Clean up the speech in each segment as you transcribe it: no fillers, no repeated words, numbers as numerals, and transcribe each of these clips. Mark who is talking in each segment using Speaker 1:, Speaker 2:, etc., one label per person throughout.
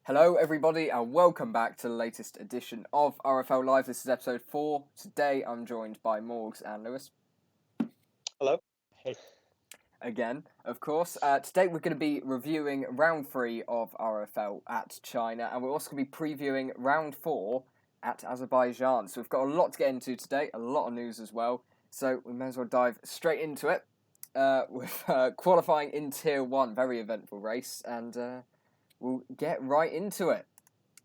Speaker 1: Hello, everybody, and welcome back to the latest edition of RFL Live. This is episode 4. Today, I'm joined by Morgs and Lewis.
Speaker 2: Hello. Hey.
Speaker 1: Again, of course. Today, we're going to be reviewing round 3 of RFL at China, and we're also going to be previewing round 4 at Azerbaijan. So we've got a lot to get into today, a lot of news as well. So we may as well dive straight into it with qualifying in Tier 1. Very eventful race, and we'll get right into it.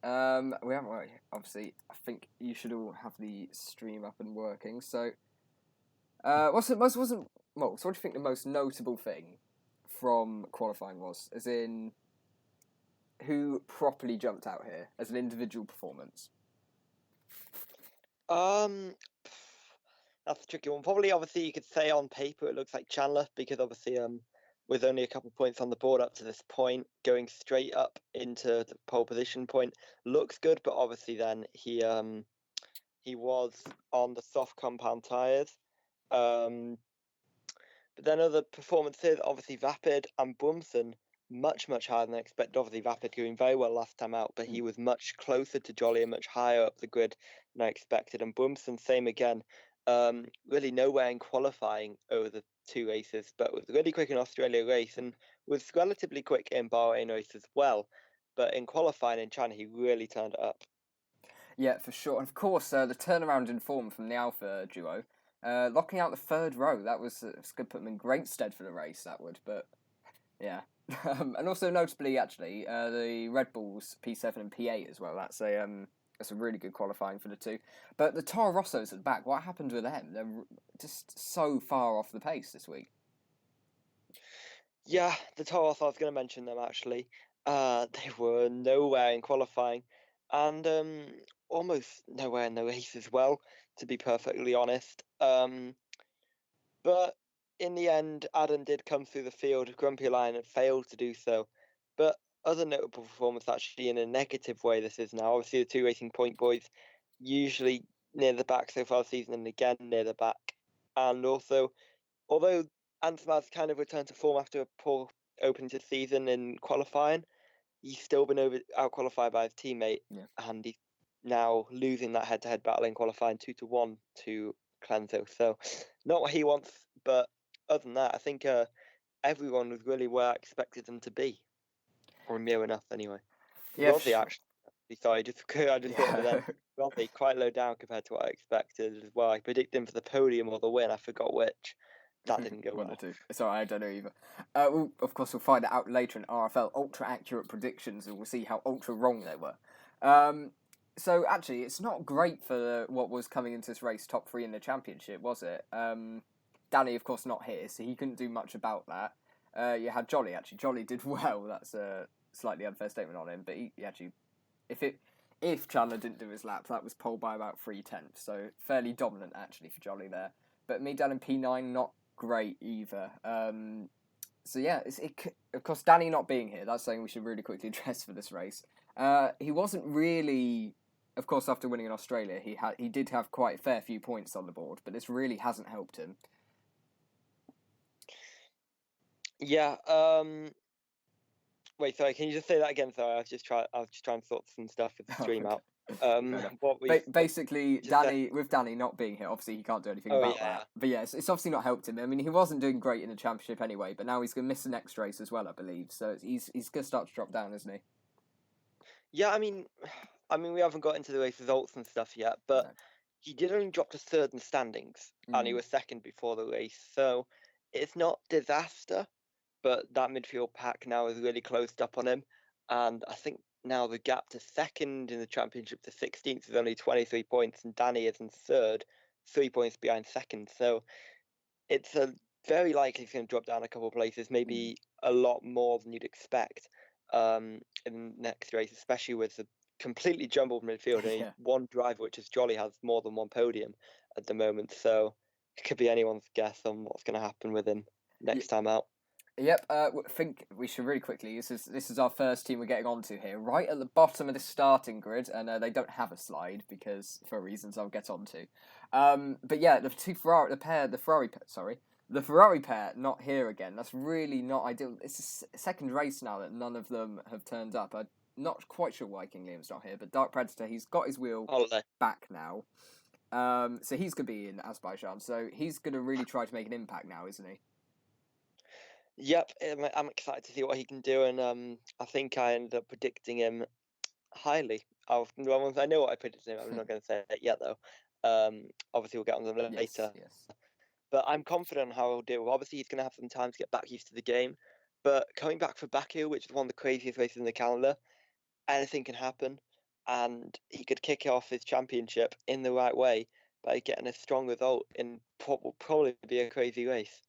Speaker 1: We haven't obviously. I think you should all have the stream up and working. So, what do you think the most notable thing from qualifying was? As in, who properly jumped out here as an individual performance?
Speaker 2: Um, that's a tricky one. Probably, obviously, you could say on paper it looks like Chandler because obviously, with only a couple of points on the board up to this point, going straight up into the pole position point looks good. But obviously, then he was on the soft compound tires. But then other performances, obviously Vapid and Brumson, much higher than expected. Obviously Vapid doing very well last time out, but he was much closer to Jolly and much higher up the grid than I expected. And Brumson, same again. Really nowhere in qualifying over the two races, but was really quick in Australia race and was relatively quick in Bahrain race as well. But in qualifying in China, he really turned it up.
Speaker 1: Yeah, for sure. And of course, the turnaround in form from the Alpha duo, locking out the third row. That was going to put them in great stead for the race. That would, but yeah. And also notably, actually, the Red Bulls P7 and P8 as well. That's a really good qualifying for the two. But the Toro Rossos at the back, what happened with them? They're just so far off the pace this week.
Speaker 2: Yeah, the Toros, I was going to mention them actually. They were nowhere in qualifying and almost nowhere in the race as well, to be perfectly honest. But in the end, Adam did come through the field, Grumpy Lion, and failed to do so. But other notable performance, actually, in a negative way, this is now. Obviously, the two Racing Point boys, usually near the back so far this season, and again near the back. And also, although Ansmar's kind of returned to form after a poor opening to the season in qualifying, he's still been out qualified by his teammate, and he's now losing that head-to-head battle in qualifying 2-1 to Clenzo. So, not what he wants, but other than that, I think everyone was really where I expected them to be, or near enough anyway.
Speaker 1: Yeah,
Speaker 2: Rossi actually, sorry, I just thought of it then.
Speaker 1: yeah.
Speaker 2: Rossi quite low down compared to what I expected as well. I predicted him for the podium or the win. I forgot which. That didn't go
Speaker 1: One or
Speaker 2: well.
Speaker 1: two. Sorry, I don't know either. Of course, we'll find it out later in RFL ultra accurate predictions, and we'll see how ultra wrong they were. So actually, it's not great for what was coming into this race, top 3 in the championship, was it? Danny, of course, not here, so he couldn't do much about that. You had Jolly actually. Jolly did well. That's a slightly unfair statement on him, but he actually, if Chandler didn't do his lap, that was pole by about 3/10, so fairly dominant actually for Jolly there. But me down in P9, not great either. So yeah, of course, Danny not being here, that's something we should really quickly address for this race. He wasn't really, of course, after winning in Australia, he did have quite a fair few points on the board, but this really hasn't helped him.
Speaker 2: Yeah. Wait, sorry. Can you just say that again? Sorry, I was just trying to sort some stuff with the stream
Speaker 1: Okay.
Speaker 2: out.
Speaker 1: Basically, with Danny not being here, obviously he can't do anything about that. But yeah, it's obviously not helped him. I mean, he wasn't doing great in the championship anyway, but now he's going to miss the next race as well, I believe. So he's going to start to drop down, isn't he?
Speaker 2: Yeah, I mean, we haven't got into the race results and stuff yet, but
Speaker 1: No.
Speaker 2: he did only drop to third in the standings, and he was second before the race. So it's not disaster, but that midfield pack now is really closed up on him, and I think now the gap to second in the championship to 16th is only 23 points, and Danny is in third, 3 points behind second. So it's a very likely he's going to drop down a couple of places, maybe a lot more than you'd expect in the next race, especially with the completely jumbled midfield.
Speaker 1: Yeah.
Speaker 2: One driver, which is Jolly, has more than one podium at the moment. So it could be anyone's guess on what's going to happen with him next time out.
Speaker 1: Yep, I think we should really quickly. This is our first team we're getting onto here, right at the bottom of the starting grid, and they don't have a slide because for reasons I'll get onto. But yeah, the Ferrari pair not here again. That's really not ideal. It's a second race now that none of them have turned up. not quite sure why King Liam's not here, but Dark Predator, he's got his wheel
Speaker 2: Holiday.
Speaker 1: back now. So he's going to be in Azerbaijan. So he's going to really try to make an impact now, isn't he?
Speaker 2: Yep, I'm excited to see what he can do, and I think I ended up predicting him highly. I know what I predicted him. I'm not going to say it yet, though. Obviously, we'll get on to them later.
Speaker 1: Yes.
Speaker 2: But I'm confident how he'll do. Obviously, he's going to have some time to get back used to the game. But coming back for Baku, which is one of the craziest races in the calendar, anything can happen. And he could kick off his championship in the right way by getting a strong result in what will probably be a crazy race.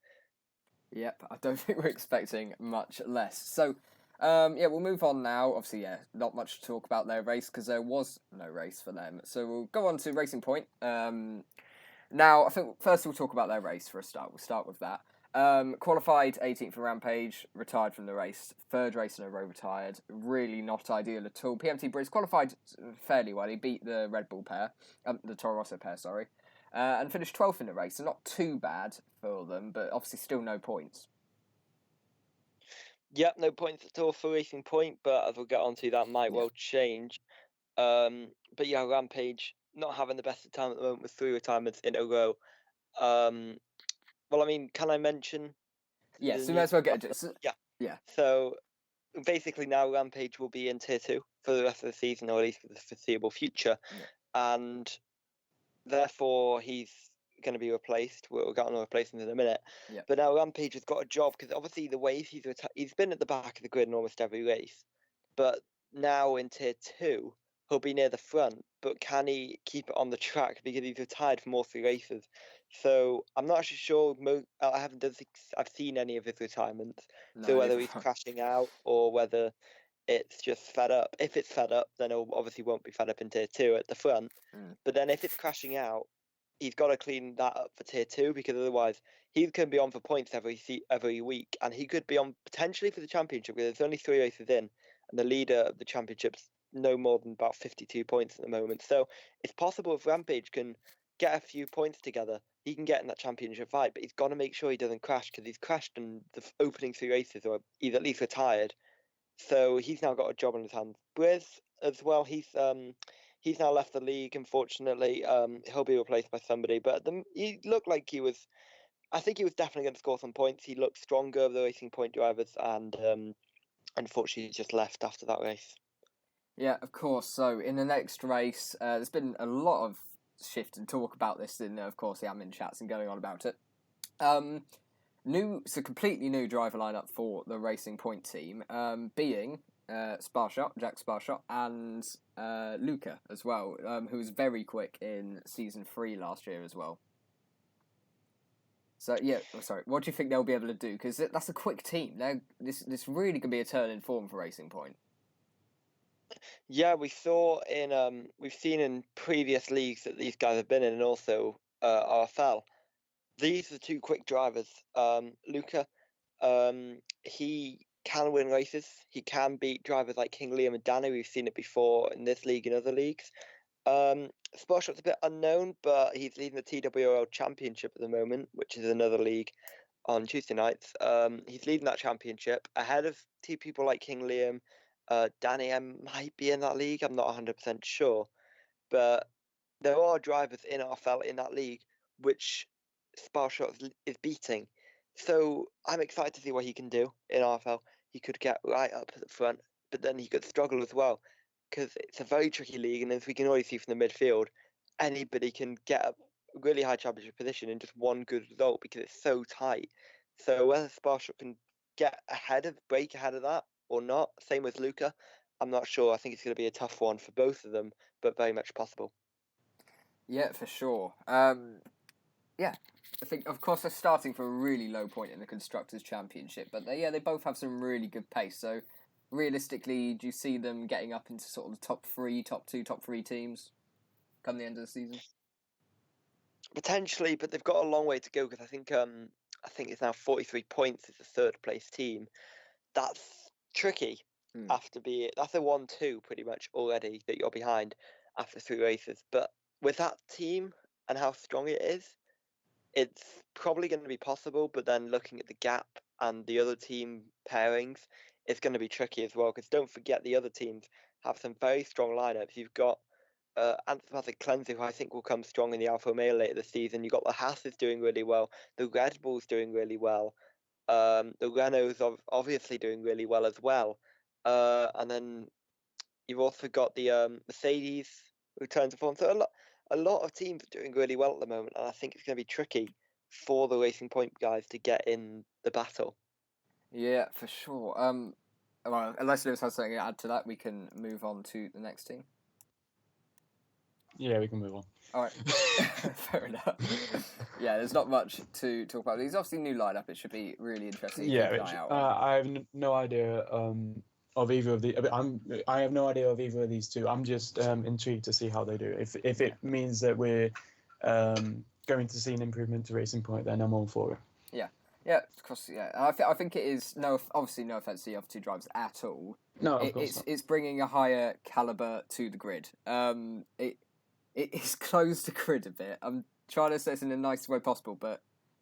Speaker 1: Yep, I don't think we're expecting much less. So, we'll move on now. Obviously, not much to talk about their race because there was no race for them. So we'll go on to Racing Point. Now, I think first we'll talk about their race for a start. We'll start with that. Qualified 18th for Rampage, retired from the race, third race in a row retired. Really not ideal at all. PMT Briz qualified fairly well. He beat the Red Bull pair, the Toro Rosso pair, sorry, and finished 12th in the race. So not too bad for them, but obviously still no points.
Speaker 2: Yep, no points at all for Racing Point, but as we'll get on to, that might well change. But yeah, Rampage not having the best of time at the moment with 3 retirements in a row. Well, I mean, can I mention
Speaker 1: Yeah,
Speaker 2: the
Speaker 1: so we
Speaker 2: new?
Speaker 1: might as well get it.
Speaker 2: Yeah. So basically, now Rampage will be in Tier 2 for the rest of the season, or at least for the foreseeable future,
Speaker 1: Yeah.
Speaker 2: and therefore he's going to be replaced. We'll get on to replace him in a minute.
Speaker 1: Yeah.
Speaker 2: But now Rampage has got a job because obviously the ways he's been at the back of the grid in almost every race, but now in Tier 2 he'll be near the front. But can he keep it on the track because he's retired from all 3 races? So I'm not actually sure. I haven't done. I've seen any of his retirements. So
Speaker 1: No,
Speaker 2: whether he's crashing out or whether it's just fed up. If it's fed up, then it obviously won't be fed up in Tier 2 at the front. But then if it's crashing out, he's got to clean that up for Tier 2 because otherwise he can be on for points every week, and he could be on potentially for the championship because there's only 3 races in, and the leader of the championship's no more than about 52 points at the moment. So it's possible if Rampage can get a few points together, he can get in that championship fight, but he's got to make sure he doesn't crash because he's crashed in the opening 3 races, or he's at least retired. So he's now got a job on his hands. Briz as well. He's now left the league. Unfortunately, he'll be replaced by somebody. But he looked like he was. I think he was definitely going to score some points. He looked stronger of the Racing Point drivers, and unfortunately, he just left after that race.
Speaker 1: Yeah, of course. So in the next race, there's been a lot of shift and talk about this in, of course, the admin chats and going on about it. It's a completely new driver lineup for the Racing Point team, being Jack Sparshot, and Luca as well, who was very quick in season 3 last year as well. So what do you think they'll be able to do? Because that's a quick team. This really could be a turn in form for Racing Point.
Speaker 2: Yeah, we've seen in previous leagues that these guys have been in, and also RFL. These are 2 quick drivers. Luca, he can win races. He can beat drivers like King Liam and Danny. We've seen it before in this league and other leagues. Sparshot's a bit unknown, but he's leading the TWRL Championship at the moment, which is another league on Tuesday nights. He's leading that championship ahead of 2 people like King Liam. Danny M might be in that league. I'm not 100% sure, but there are drivers in RFL in that league which Sparshot is beating. So I'm excited to see what he can do in RFL. He could get right up at the front, but then he could struggle as well because it's a very tricky league. And as we can already see from the midfield, anybody can get a really high championship position in just one good result because it's so tight. So whether Sparshot can break ahead of that or not, same with Luca, I'm not sure. I think it's going to be a tough one for both of them, but very much possible.
Speaker 1: Yeah, for sure. I think, of course, they're starting from a really low point in the Constructors' Championship, but they both have some really good pace. So, realistically, do you see them getting up into sort of the top 3 teams come the end of the season?
Speaker 2: Potentially, but they've got a long way to go because I think it's now 43 points as a 3rd place team. That's tricky. That's a 1-2 pretty much already that you're behind after 3 races. But with that team and how strong it is, it's probably going to be possible. But then looking at the gap and the other team pairings, it's going to be tricky as well, because don't forget the other teams have some very strong lineups. You've got Anthematic Cleanser, who I think will come strong in the Alfa Romeo later this season. You've got the Haas is doing really well. The Red Bull's doing really well. The Renault's obviously doing really well as well. And then you've also got the Mercedes return to form. So a lot of teams are doing really well at the moment, and I think it's going to be tricky for the Racing Point guys to get in the battle.
Speaker 1: Yeah, for sure. Well, unless Lewis has something to add to that, we can move on to the next team.
Speaker 3: Yeah, we can move on.
Speaker 1: All right, fair enough. Yeah, there's not much to talk about. There's obviously new lineup. It should be really interesting.
Speaker 3: Yeah,
Speaker 1: keep an eye out.
Speaker 3: I have no idea of either of the. I have no idea of either of these two. I'm just intrigued to see how they do. If it means that we're going to see an improvement to Racing Point, then I'm all for it.
Speaker 1: Yeah, of course. Yeah, I think it is obviously no offense to the other two drivers at all.
Speaker 3: No, of course not.
Speaker 1: It's bringing a higher caliber to the grid. It's closed the grid a bit. I'm trying to say this in the nicest way possible, but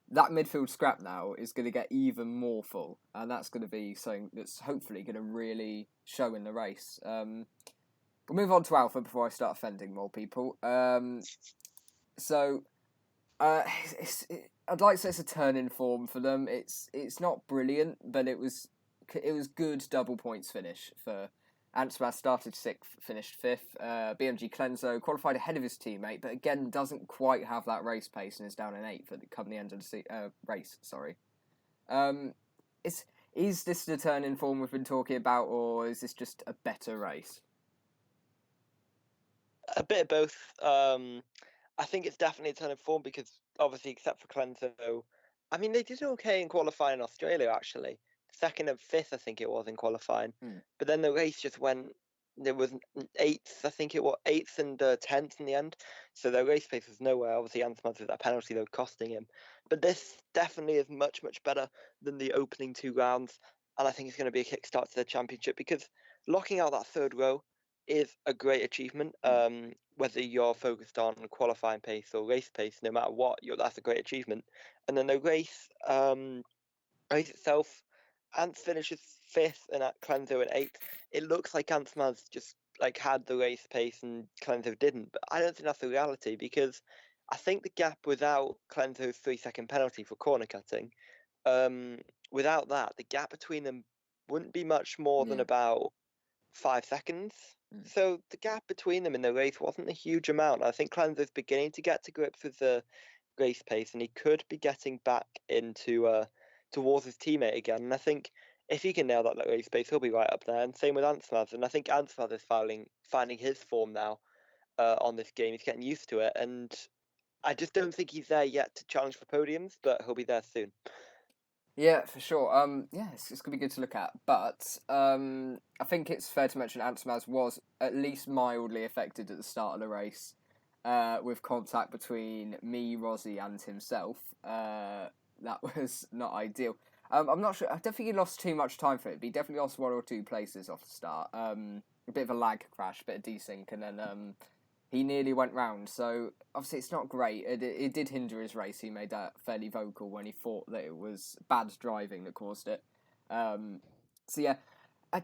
Speaker 1: that midfield scrap now is going to get even more full, and that's going to be something that's hopefully going to really show in the race. We'll move on to Alpha before I start offending more people. I'd like to say it's a turn in form for them. It's not brilliant, but it was good double points finish for Ansbach. Started 6th, finished 5th. BMG Clenzo qualified ahead of his teammate, but again doesn't quite have that race pace and is down in 8th at come the end of the race. Sorry. Is this the turn in form we've been talking about, or is this just a better race?
Speaker 2: A bit of both. I think it's definitely a turn in form because obviously, except for Clenzo, I mean, they did okay in qualifying in Australia, actually. 2nd and 5th, I think it was, in qualifying. But then the race just went, there was 8th, I think it was, 8th and 10th in the end. So their race pace was nowhere. Obviously, Anthemaz with that penalty, they were costing him. But this definitely is much, much better than the opening 2 rounds. And I think it's going to be a kickstart to the championship because locking out that 3rd row is a great achievement. Whether you're focused on qualifying pace or race pace, no matter what, that's a great achievement. And then the race itself, Ants finishes 5th and at Clenzo at 8th. It looks like Antsmaz just had the race pace and Clenzo didn't, but I don't think that's the reality because I think the gap without Clenzo's 3-second penalty for corner cutting, without that, the gap between them wouldn't be much more than about 5 seconds. So the gap between them in the race wasn't a huge amount. I think Clenzo's beginning to get to grips with the race pace, and he could be getting back into towards his teammate again. And I think if he can nail that race pace, he'll be right up there. And same with Antsmaz. And I think Antsmaz is finding his form now on this game. He's getting used to it, and I just don't think he's there yet to challenge for podiums, but he'll be there soon.
Speaker 1: Yeah, for sure. It's going to be good to look at. But I think it's fair to mention Antsmaz was at least mildly affected at the start of the race with contact between me, Rozzy, and himself. That was not ideal. I'm not sure. I don't think he lost too much time for it, but he definitely lost 1 or 2 places off the start. A bit of a lag crash, a bit of desync, and then he nearly went round. So obviously it's not great. It did hinder his race. He made that fairly vocal when he thought that it was bad driving that caused it. So yeah, I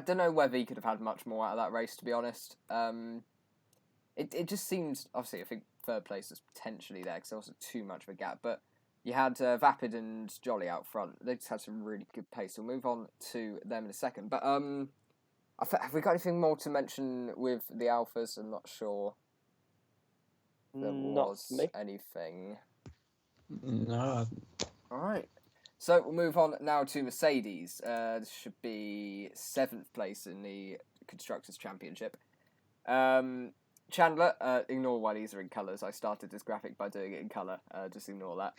Speaker 1: don't know whether he could have had much more out of that race, to be honest. It just seems, obviously I think 3rd place was potentially there because there wasn't too much of a gap, but you had Vapid and Jolly out front. They just had some really good pace. We'll move on to them in a second. But have we got anything more to mention with the Alphas? I'm not sure there was anything.
Speaker 3: No.
Speaker 1: All right. So we'll move on now to Mercedes. This should be 7th place in the Constructors' Championship. Chandler, ignore why these are in colours. I started this graphic by doing it in colour. Just ignore that.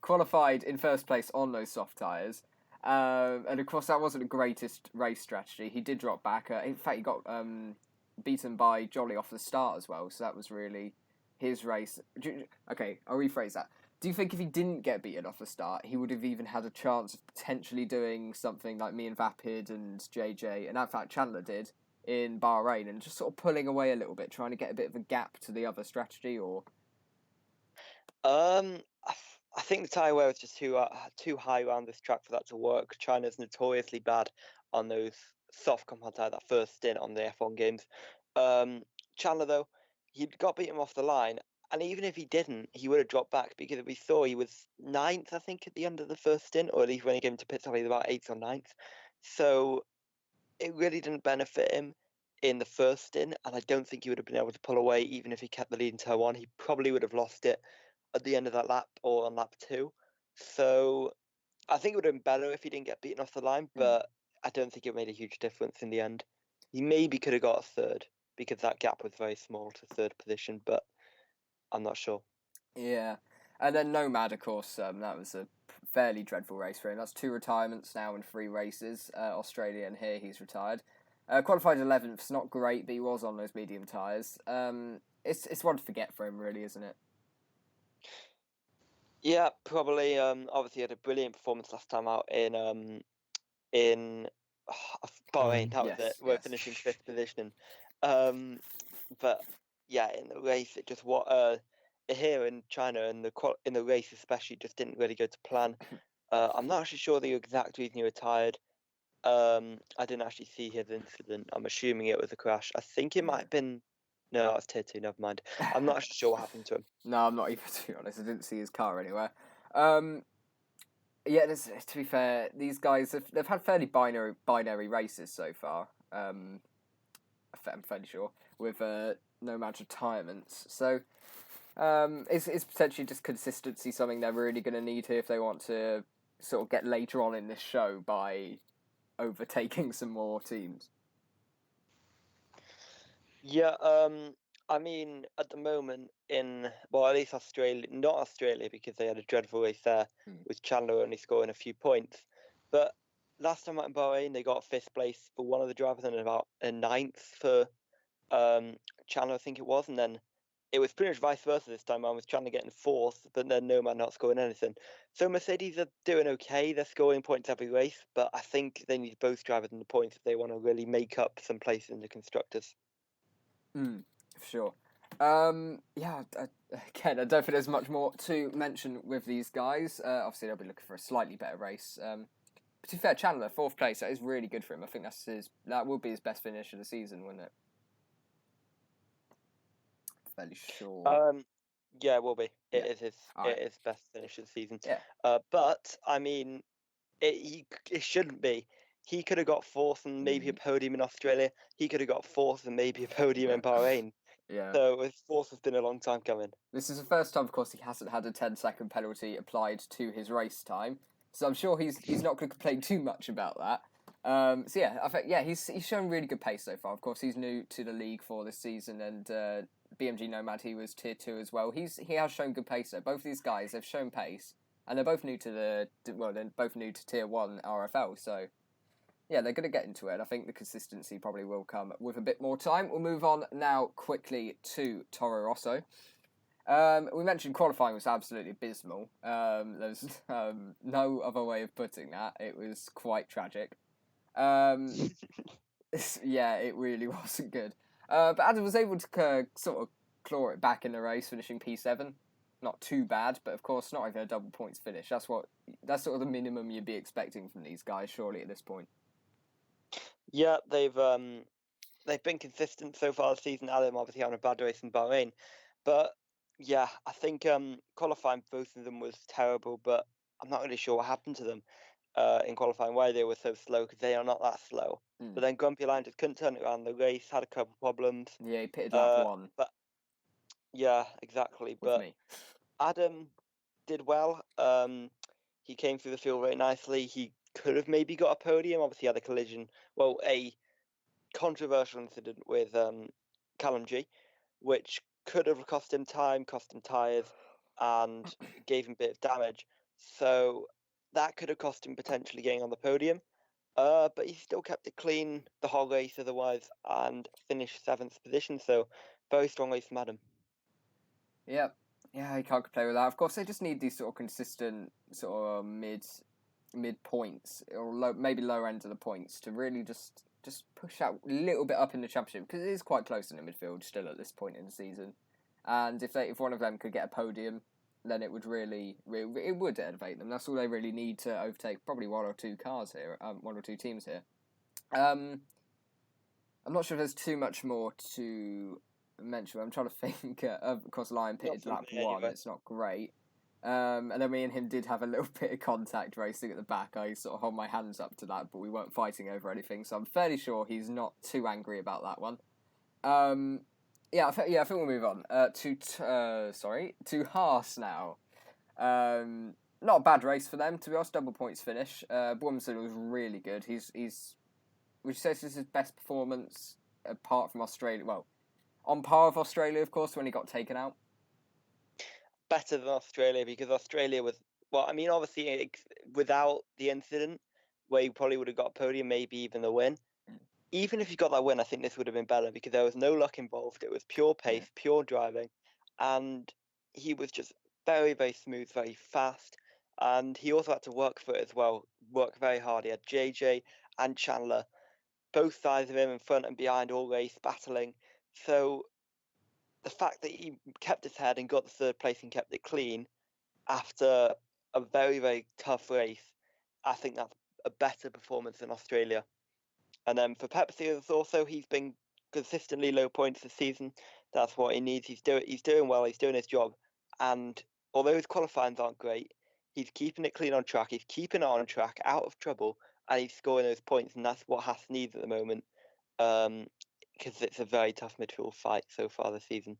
Speaker 1: Qualified in 1st place on those soft tyres. And of course, that wasn't the greatest race strategy. He did drop back. In fact, he got beaten by Jolly off the start as well. So that was really his race. Okay, I'll rephrase that. Do you think if he didn't get beaten off the start, he would have even had a chance of potentially doing something like me and Vapid and JJ, and in fact Chandler did, in Bahrain, and just sort of pulling away a little bit, trying to get a bit of a gap to the other strategy, or?
Speaker 2: I think the tyre wear was just too high around this track for that to work. China's notoriously bad on those soft compound tyre, that first stint on the F1 games. Chandler, though, he got beaten off the line, and even if he didn't, he would have dropped back because we saw he was ninth, I think, at the end of the first stint, or at least when he came to pit stop, he was about eighth or ninth. So it really didn't benefit him in the first stint, and I don't think he would have been able to pull away even if he kept the lead in turn one. He probably would have lost it at the end of that lap or on lap 2. So I think it would have been better if he didn't get beaten off the line, but I don't think it made a huge difference in the end. He maybe could have got a third because that gap was very small to third position, but I'm not sure.
Speaker 1: Yeah. And then Nomad, of course, that was a fairly dreadful race for him. That's 2 retirements now in 3 races. Australia, and here he's retired. Qualified 11th, it's not great, but he was on those medium tyres. It's one to forget for him, really, isn't it?
Speaker 2: Yeah, probably. Obviously, had a brilliant performance last time out in Bahrain. That was it. We're finishing 5th position. But yeah, in the race, it just here in China and in the race especially just didn't really go to plan. I'm not actually sure the exact reason he retired. I didn't actually see his incident. I'm assuming it was a crash. I think it might have been. No, that was tier 2. Never mind. I'm not actually sure what happened to him.
Speaker 1: No, I'm not even, to be honest. I didn't see his car anywhere. Yeah, to be fair, these guys they've had fairly binary races so far. I'm fairly sure with Nomad retirements. So is potentially just consistency something they're really going to need here if they want to sort of get later on in this show by overtaking some more teams?
Speaker 2: Yeah, I mean, at the moment at least Australia, not Australia because they had a dreadful race there, with Chandler only scoring a few points. But last time out in Bahrain, they got 5th place for one of the drivers and about a 9th for Chandler, I think it was. And then it was pretty much vice versa this time around, with Chandler getting 4th, but then Nomad not scoring anything. So Mercedes are doing okay. They're scoring points every race, but I think they need both drivers in the points if they want to really make up some places in the constructors.
Speaker 1: For sure. Yeah, again, I don't think there's much more to mention with these guys. Obviously, they'll be looking for a slightly better race. But to be fair, Chandler, 4th place, that is really good for him. I think that will be his best finish of the season, wouldn't it? Fairly sure.
Speaker 2: Yeah, it will be.
Speaker 1: Yeah.
Speaker 2: It is best finish of the season.
Speaker 1: Yeah.
Speaker 2: But I mean, it shouldn't be. He could have got 4th and maybe a podium in Australia. He could have got 4th and maybe a podium in Bahrain.
Speaker 1: Yeah.
Speaker 2: So his 4th has been a long time coming.
Speaker 1: This is the first time, of course, he hasn't had a 10-second penalty applied to his race time. So I'm sure he's not going to complain too much about that. So yeah, I think he's shown really good pace so far. Of course, he's new to the league for this season, and BMG Nomad, he was tier 2 as well. He has shown good pace though. Both of these guys have shown pace, and they're both new to they're both new to tier 1 RFL. So yeah, they're going to get into it. I think the consistency probably will come with a bit more time. We'll move on now quickly to Toro Rosso. We mentioned qualifying was absolutely abysmal. There's no other way of putting that. It was quite tragic. Yeah, it really wasn't good. But Adam was able to sort of claw it back in the race, finishing P7. Not too bad, but of course not even a double points finish. That's sort of the minimum you'd be expecting from these guys, surely, at this point.
Speaker 2: Yeah, they've been consistent so far this season. Adam obviously having a bad race in Bahrain, but yeah, I think qualifying both of them was terrible. But I'm not really sure what happened to them in qualifying, why they were so slow, because they are not that slow. But then Grumpy Lion just couldn't turn it around. The race had a couple of problems.
Speaker 1: Yeah, he pitted lap 1.
Speaker 2: But yeah, exactly.
Speaker 1: With
Speaker 2: but
Speaker 1: me.
Speaker 2: Adam did well. He came through the field very nicely. He could have maybe got a podium. Obviously, had a collision. Well, a controversial incident with Callum G, which could have cost him time, cost him tyres, and gave him a bit of damage. So that could have cost him potentially getting on the podium. But he still kept it clean the whole race otherwise and finished 7th position. So very strong race from Adam.
Speaker 1: Yep. Yeah, you can't complain with that. Of course, they just need these sort of consistent sort of mid points or maybe lower end of the points to really just push out a little bit up in the championship, because it is quite close in the midfield still at this point in the season. And if one of them could get a podium, then it would it would elevate them. That's all they really need to overtake probably one or two teams here. I'm not sure if there's too much more to mention. I'm trying to think. Of course, Lion pitted lap one. Anyway. It's not great. And then me and him did have a little bit of contact racing at the back. I sort of hold my hands up to that, but we weren't fighting over anything. So I'm fairly sure he's not too angry about that one. I think we'll move on to Haas now. Not a bad race for them, to be honest. Double points finish. Bournemouth was really good. Would you say this is his best performance apart from Australia? Well, on par with Australia, of course, when he got taken out.
Speaker 2: Better than Australia, because Australia was, well, I mean, obviously without the incident, where you probably would have got a podium, maybe even the win. Even if you got that win, I think this would have been better because there was no luck involved. It was pure pace, pure driving, and he was just very, very smooth, very fast. And he also had to work for it as well, work very hard. He had JJ and Chandler, both sides of him, in front and behind, all race battling. So the fact that he kept his head and got the third place and kept it clean after a very, very tough race, I think that's a better performance than Australia. And then for Pepsi, also he's been consistently low points this season. That's what he needs. He's doing well. He's doing his job. And although his qualifyings aren't great, he's keeping it clean on track. He's keeping it on track, out of trouble, and he's scoring those points. And that's what Haas needs at the moment, because it's a very tough midfield fight so far this season.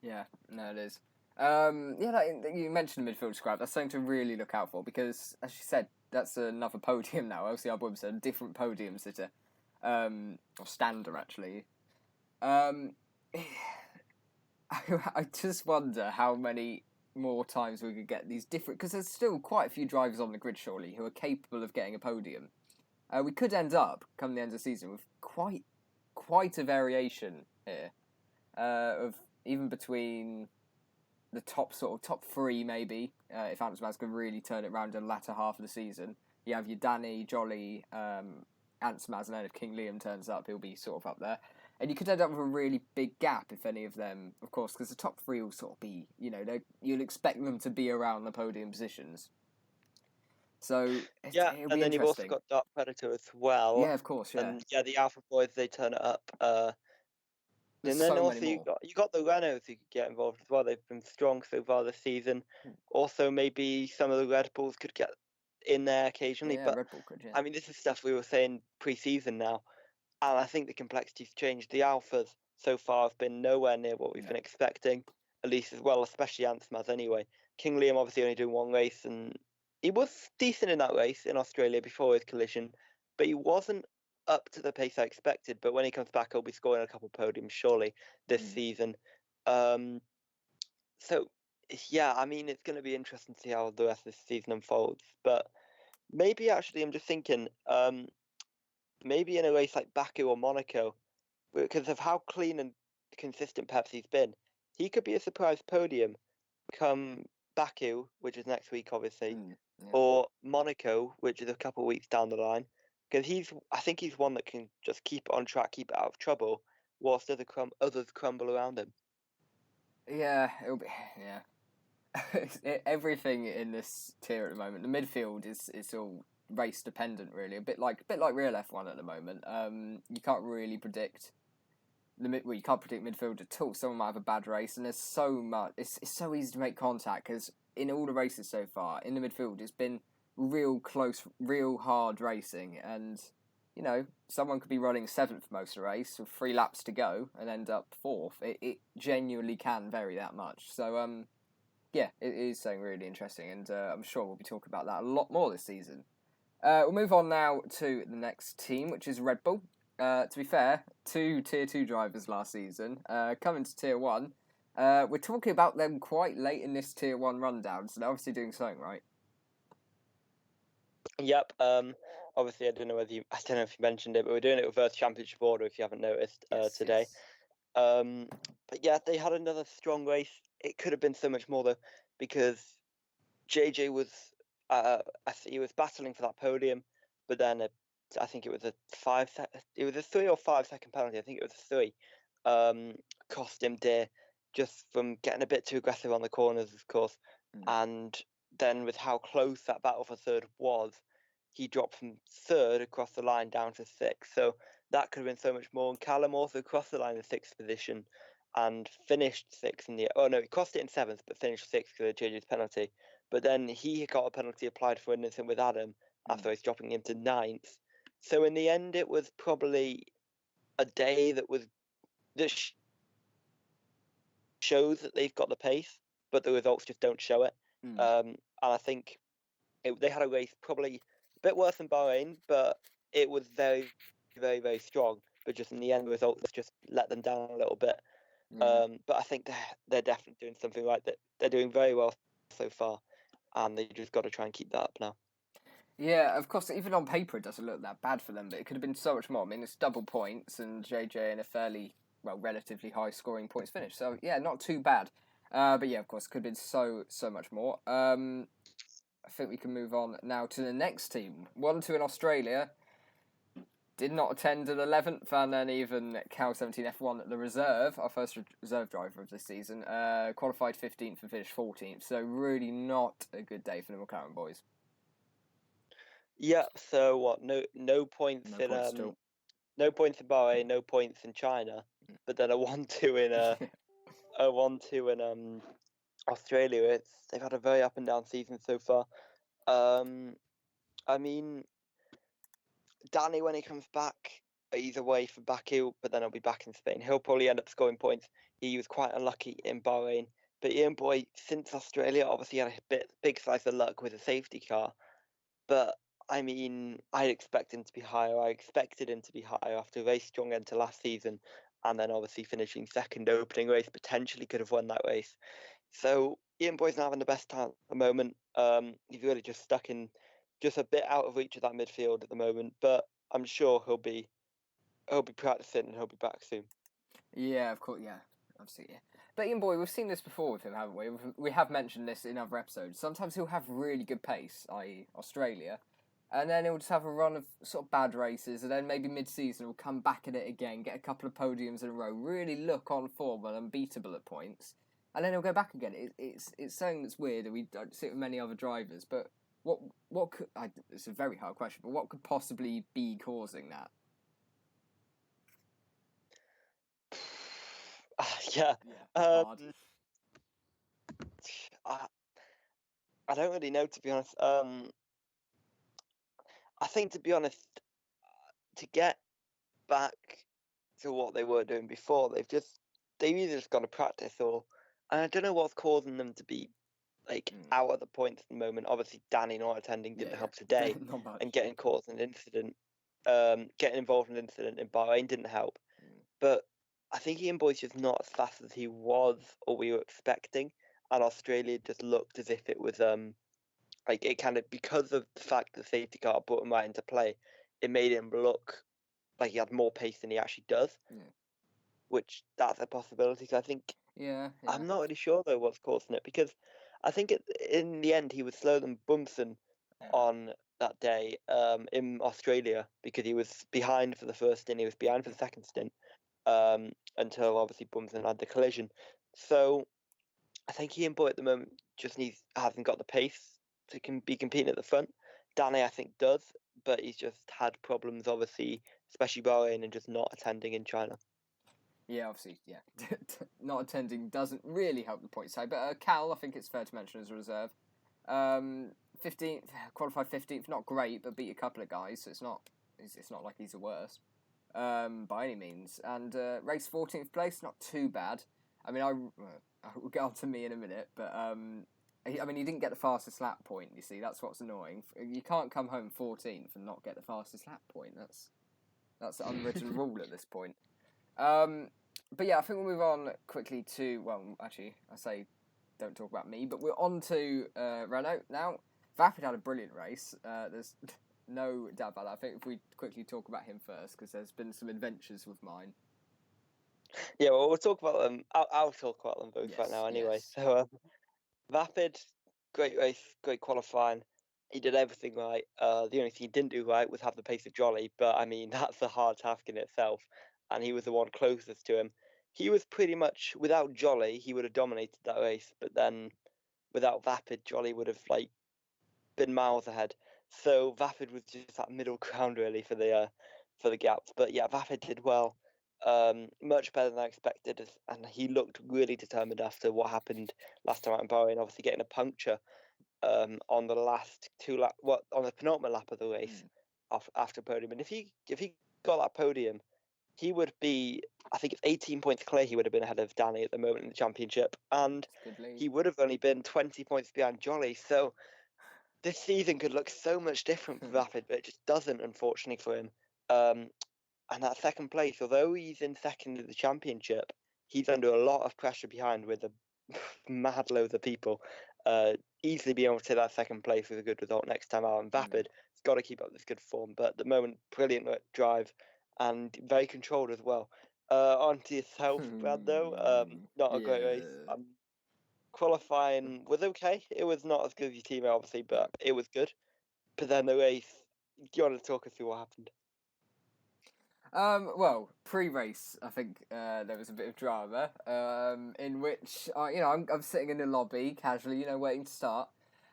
Speaker 1: Yeah, no, it is. You mentioned the midfield scrap. That's something to really look out for because, as you said, that's another podium now. Obviously, our Bournemouth are a different podium sitter, or stander actually. I just wonder how many more times we could get these different, because there's still quite a few drivers on the grid surely who are capable of getting a podium. We could end up come the end of the season with quite a variation here, of even between the top three maybe, if Amsterdam's can really turn it around in the latter half of the season. You have your Danny, Jolly, Ansmaz, and then if King Liam turns up, he'll be sort of up there. And you could end up with a really big gap if any of them, of course, because the top three will sort of be, you'll expect them to be around the podium positions. So
Speaker 2: and then you've also got Dark Predator as well.
Speaker 1: Yeah, of course, yeah.
Speaker 2: And the Alpha Boys, they turn it up. And then also you got the Renaults who could get involved as well. They've been strong so far this season. Also, maybe some of the Red Bulls could get in there occasionally.
Speaker 1: Yeah,
Speaker 2: but
Speaker 1: Red Bull could, yeah.
Speaker 2: I mean, this is stuff we were saying pre-season now, and I think the complexity's changed. The Alphas so far have been nowhere near what we've been expecting, at least as well, especially Ansmaz anyway. King Liam obviously only doing one race, and he was decent in that race in Australia before his collision, but he wasn't up to the pace I expected. But when he comes back, he'll be scoring a couple podiums surely this season. So yeah, I mean, it's going to be interesting to see how the rest of the season unfolds. But maybe actually, I'm just thinking, maybe in a race like Baku or Monaco, because of how clean and consistent Pepsi's been, he could be a surprise podium come Baku, which is next week, obviously, or Monaco, which is a couple of weeks down the line. Because I think he's one that can just keep it on track, keep it out of trouble, whilst others crumble around him.
Speaker 1: Yeah, it'll be everything in this tier at the moment. The midfield is all race dependent, really. A bit like real F1 at the moment. You can't really predict you can't predict midfield at all. Someone might have a bad race, and there's so much. It's so easy to make contact because in all the races so far in the midfield, it's been real close, real hard racing, and someone could be running seventh for most of the race with 3 laps to go and end up fourth. It genuinely can vary that much. So it is something really interesting, and I'm sure we'll be talking about that a lot more this season. We'll move on now to the next team, which is Red Bull. To be fair, 2 Tier 2 drivers last season, coming to Tier 1. We're talking about them quite late in this Tier 1 rundown, so they're obviously doing something right.
Speaker 2: Yep. Obviously, I don't know if you mentioned it, but we're doing it reverse championship order if you haven't noticed today. Yes. But yeah, they had another strong race. It could have been so much more though, because JJ was he was battling for that podium, but then I think it was a 3 or 5 second penalty. I think it was a 3. Cost him dear. just from getting a bit too aggressive on the corners, of course. And then with how close that battle for third was, he dropped from third across the line down to sixth. So that could have been so much more. And Callum also crossed the line in sixth position and finished sixth in the. Oh no, he crossed it in seventh, but finished sixth because of JJ's penalty. But then he got a penalty applied for innocent with Adam after he's dropping him to ninth. So in the end, it was probably a day that shows that they've got the pace, but the results just don't show it. And I think they had a race probably a bit worse than Bahrain, but it was very, very, very strong. But just in the end, the results just let them down a little bit. But I think they're definitely doing something right. That they're doing very well so far, and they just got to try and keep that up now.
Speaker 1: Yeah, of course, even on paper it doesn't look that bad for them, but it could have been so much more. I mean, it's double points and JJ in a fairly, relatively high scoring points finish. So, yeah, not too bad. But yeah, of course, could have been so much more. I think we can move on now to the next team. 1-2 in Australia. Did not attend at 11th, and then even Cal 17 F1 the reserve, our first reserve driver of this season, qualified 15th and finished 14th. So really not a good day for the McLaren boys.
Speaker 2: Yeah. So what? No points
Speaker 1: No points still.
Speaker 2: no points in Bahrain, no points in China, but then a 1-2 in a 1-2 in Australia. They've had a very up and down season so far. I mean, Danny, when he comes back, he's away for Baku, but then he'll be back in Spain. He'll probably end up scoring points. He was quite unlucky in Bahrain, but Ian Boy, since Australia, obviously had a big slice of luck with a safety car. But I mean, I expect him to be higher. I expected him to be higher after a very strong end to last season, and then obviously finishing second opening race, potentially could have won that race. So Ian Boy's not having the best time at the moment. He's really just stuck in, just a bit out of reach of that midfield at the moment. But I'm sure he'll be practicing and he'll be back soon.
Speaker 1: Yeah, of course, yeah. Obviously, yeah. But Ian Boy, we've seen this before with him, haven't we? We have mentioned this in other episodes. Sometimes he'll have really good pace, i.e. Australia, and then he'll just have a run of sort of bad races, and then maybe mid-season he'll come back at it again, get a couple of podiums in a row, really look on form and unbeatable at points, and then he'll go back again. It's something that's weird, and we don't see it with many other drivers, but what could... it's a very hard question, but what could possibly be causing that?
Speaker 2: Yeah.
Speaker 1: Hard.
Speaker 2: I don't really know, to be honest. I think, to be honest, to get back to what they were doing before, they've either just got to practice, or and I don't know what's causing them to be out at the points at the moment. Obviously, Danny not attending didn't help today,
Speaker 1: Not much.
Speaker 2: and getting caught in an incident, getting involved in an incident in Bahrain didn't help. But I think Ian Boy's just not as fast as he was or we were expecting, and Australia just looked as if it was it kind of, because of the fact that the safety car brought him right into play, it made him look like he had more pace than he actually does. Which that's a possibility. So I think I'm not really sure though what's causing it, because I think in the end he was slower than Bumson on that day in Australia, because he was behind for the first stint, he was behind for the second stint, until obviously Bumson had the collision. So I think Ian Boy at the moment just hasn't got the pace to be competing at the front. Danny, I think, does, but he's just had problems, obviously, especially Bahrain, and just not attending in China.
Speaker 1: Yeah, obviously, yeah. Not attending doesn't really help the point side, but Cal, I think it's fair to mention as a reserve. 15th, qualified 15th, not great, but beat a couple of guys, so it's not like he's the worst by any means. And race 14th place, not too bad. I mean, we'll get on to me in a minute, but he didn't get the fastest lap point, you see, that's what's annoying. You can't come home 14th and not get the fastest lap point. That's the unwritten rule at this point. But yeah, I think we'll move on quickly to, well, actually, I say don't talk about me, but we're on to Renault now. Vapid had a brilliant race. There's no doubt about that. I think if we quickly talk about him first, because there's been some adventures with mine.
Speaker 2: Yeah, well, we'll talk about them. I'll talk about them both right now anyway.
Speaker 1: Yes.
Speaker 2: So, Vapid, great race, great qualifying. He did everything right. The only thing he didn't do right was have the pace of Jolly, but I mean, that's a hard task in itself, and he was the one closest to him. he was pretty much, without Jolly, he would have dominated that race, but then without Vapid, Jolly would have been miles ahead. So Vapid was just that middle ground really for the gaps. But yeah, Vapid did well, much better than I expected, and he looked really determined after what happened last time out in Bahrain. Obviously, getting a puncture on the last on the penultimate lap of the race after podium. And if he got that podium, he would be, I think it's 18 points clear. He would have been ahead of Danny at the moment in the championship, and he would have only been 20 points behind Jolly. So this season could look so much different for Vapid, but it just doesn't, unfortunately, for him. And that second place, although he's in second in the championship, he's under a lot of pressure behind with a mad loads of people. Easily being able to take that second place with a good result next time out. And Vapid has got to keep up this good form. But at the moment, brilliant drive and very controlled as well. On to yourself, Brad, though. Not a great race. Qualifying was okay. It was not as good as your teammate, obviously, but it was good. But then the race, do you want to talk us through what happened?
Speaker 1: Well, pre-race, I think there was a bit of drama in which I'm sitting in the lobby casually, waiting to start,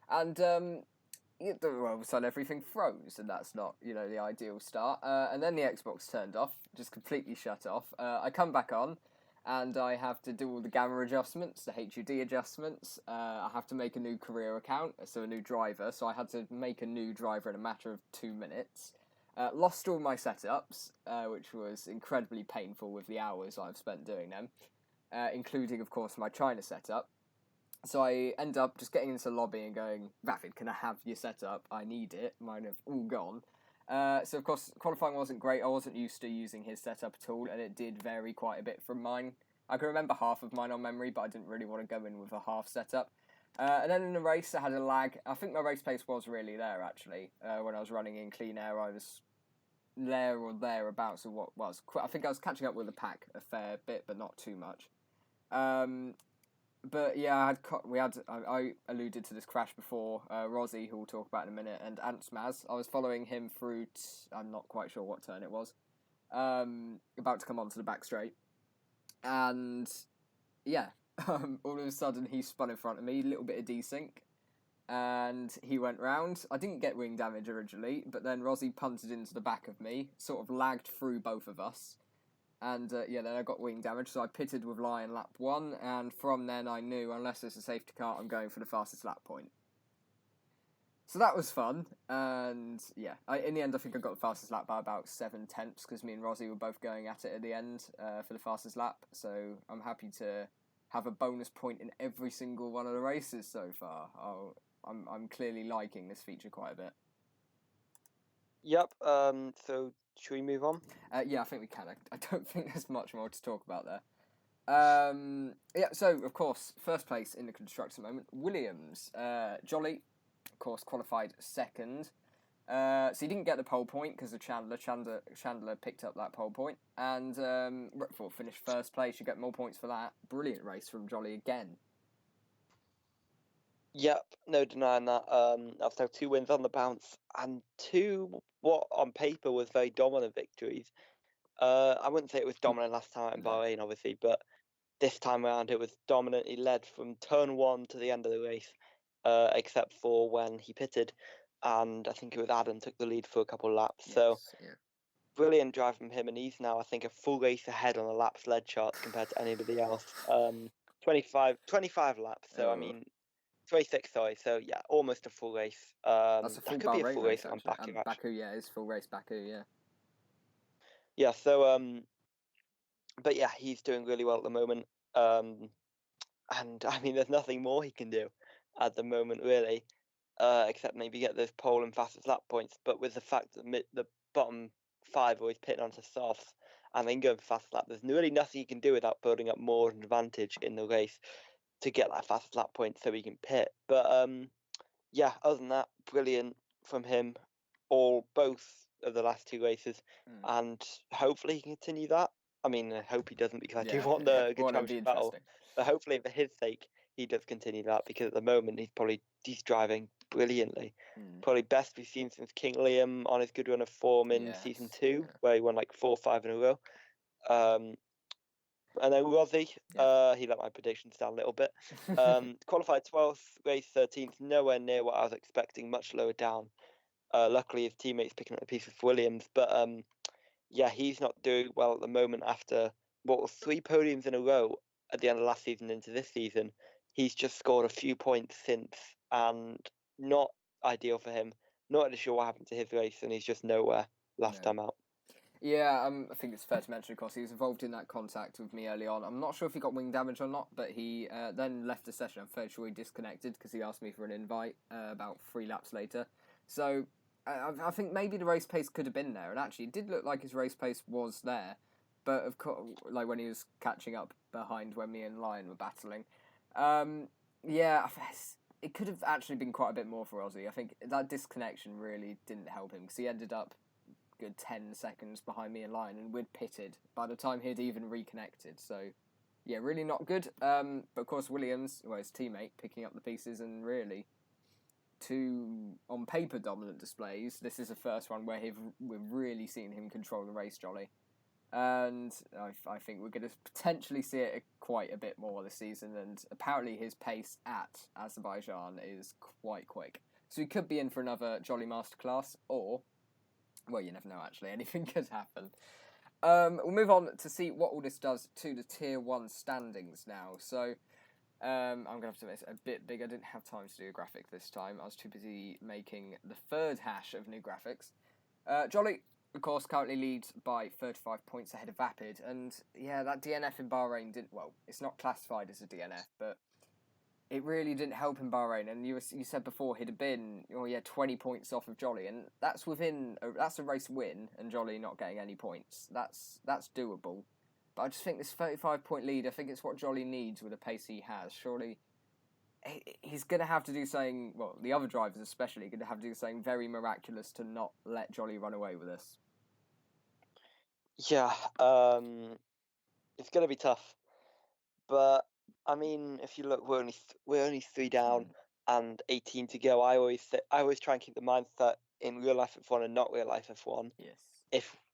Speaker 1: and all of a sudden everything froze, and that's not the ideal start. And then the Xbox turned off, just completely shut off. I come back on, and I have to do all the gamma adjustments, the HUD adjustments. I have to make a new career account, so a new driver. So I had to make a new driver in a matter of 2 minutes. Lost all my setups, which was incredibly painful with the hours I've spent doing them, including, of course, my China setup. So I end up just getting into the lobby and going, Vapid, can I have your setup? I need it. Mine have all gone. So, of course, qualifying wasn't great. I wasn't used to using his setup at all, and it did vary quite a bit from mine. I can remember half of mine on memory, but I didn't really want to go in with a half setup. And then in the race, I had a lag. I think my race pace was really there, actually. When I was running in clean air, I was there or thereabouts of what was. I think I was catching up with the pack a fair bit, but not too much. But yeah, I alluded to this crash before. Rozzy, who we'll talk about in a minute, and Antsmaz. I was following him through. I'm not quite sure what turn it was. About to come onto the back straight, and yeah, all of a sudden he spun in front of me, a little bit of desync, and he went round. I didn't get wing damage originally, but then Rozzy punted into the back of me, sort of lagged through both of us. And then I got wing damage, so I pitted with Lion lap 1, and from then I knew, unless it's a safety car, I'm going for the fastest lap point. So that was fun, and yeah, in the end I think I got the fastest lap by about 7 tenths, because me and Rozzy were both going at it at the end for the fastest lap, so I'm happy to have a bonus point in every single one of the races so far. I'm clearly liking this feature quite a bit.
Speaker 2: Yep, so should we move on?
Speaker 1: Yeah, I think we can. I don't think there's much more to talk about there. Yeah, so, of course, first place in the constructor moment, Williams. Jolly, of course, qualified second. So he didn't get the pole point because of Chandler. Chandler picked up that pole point. And Rockford finished first place. You get more points for that. Brilliant race from Jolly again.
Speaker 2: Yep, no denying that. After 2 wins on the bounce and 2 what on paper was very dominant victories. I wouldn't say it was dominant last time in Bahrain, obviously, but this time around it was dominant. He led from turn 1 to the end of the race, except for when he pitted, and I think it was Adam took the lead for a couple of laps.
Speaker 1: Yes,
Speaker 2: so
Speaker 1: yeah.
Speaker 2: brilliant drive from him, and he's now, I think, a full race ahead on the laps led charts compared to anybody else. 25 laps, so I mean, 26, sorry. So yeah, almost a full race.
Speaker 1: That's a full
Speaker 2: that could be a
Speaker 1: Bahrain
Speaker 2: full
Speaker 1: race,
Speaker 2: race on
Speaker 1: actually.
Speaker 2: Baku,
Speaker 1: And
Speaker 2: actually.
Speaker 1: Baku, yeah, it's full race Baku, yeah.
Speaker 2: Yeah, so but yeah, he's doing really well at the moment. And I mean, there's nothing more he can do at the moment, really, except maybe get those pole and fastest lap points. But with the fact that the bottom 5 always pitting onto softs and then going for fast lap, there's really nothing he can do without building up more advantage in the race to get that fastest lap point so he can pit. But yeah, other than that, brilliant from him, both of the last 2 races, and hopefully he can continue that. I mean, I hope he doesn't, because I do want the good championship battle. But hopefully, for his sake, he does continue that, because at the moment he's driving brilliantly. Probably best we've seen since King Liam on his good run of form in season 2, where he won like 4 or 5 in a row. And then Rossi, he let my predictions down a little bit. Qualified 12th, race 13th, nowhere near what I was expecting, much lower down. Luckily, his teammates picking up the pieces for Williams. But yeah, he's not doing well at the moment after what was 3 podiums in a row at the end of last season into this season. He's just scored a few points since, and not ideal for him. Not really sure what happened to his race, and he's just nowhere last time out.
Speaker 1: Yeah, I think it's fair to mention, of course, he was involved in that contact with me early on. I'm not sure if he got wing damage or not, but he then left the session. I'm fairly sure he disconnected because he asked me for an invite about 3 laps later. So I think maybe the race pace could have been there, and actually it did look like his race pace was there. But of course, like when he was catching up behind when me and Lion were battling. Yeah, it could have actually been quite a bit more for Ozzy. I think that disconnection really didn't help him because he ended up good 10 seconds behind me in line, and we'd pitted by the time he'd even reconnected. So, yeah, really not good. But of course, Williams, well, his teammate, picking up the pieces, and really, 2 on paper dominant displays. This is the first one where we're really seeing him control the race, Jolly. And I think we're going to potentially see it quite a bit more this season. And apparently, his pace at Azerbaijan is quite quick. So he could be in for another Jolly Masterclass, or well, you never know, actually. Anything could happen. We'll move on to see what all this does to the Tier 1 standings now. So, I'm going to have to make it a bit bigger. I didn't have time to do a graphic this time. I was too busy making the third hash of new graphics. Jolly, of course, currently leads by 35 points ahead of Vapid. And, yeah, that DNF in Bahrain didn't... Well, it's not classified as a DNF, but it really didn't help in Bahrain. And you said before he'd have been 20 points off of Jolly, and that's that's a race win, and Jolly not getting any points. That's doable. But I just think this 35-point lead, I think it's what Jolly needs with the pace he has. Surely he's going to have to do something, well, the other drivers especially, going to have to do something very miraculous to not let Jolly run away with this.
Speaker 2: Yeah, it's going to be tough. But, I mean, if you look, we're only 3 down and 18 to go. I always try and keep the mindset in real life F1 and not real life F1.
Speaker 1: Yes.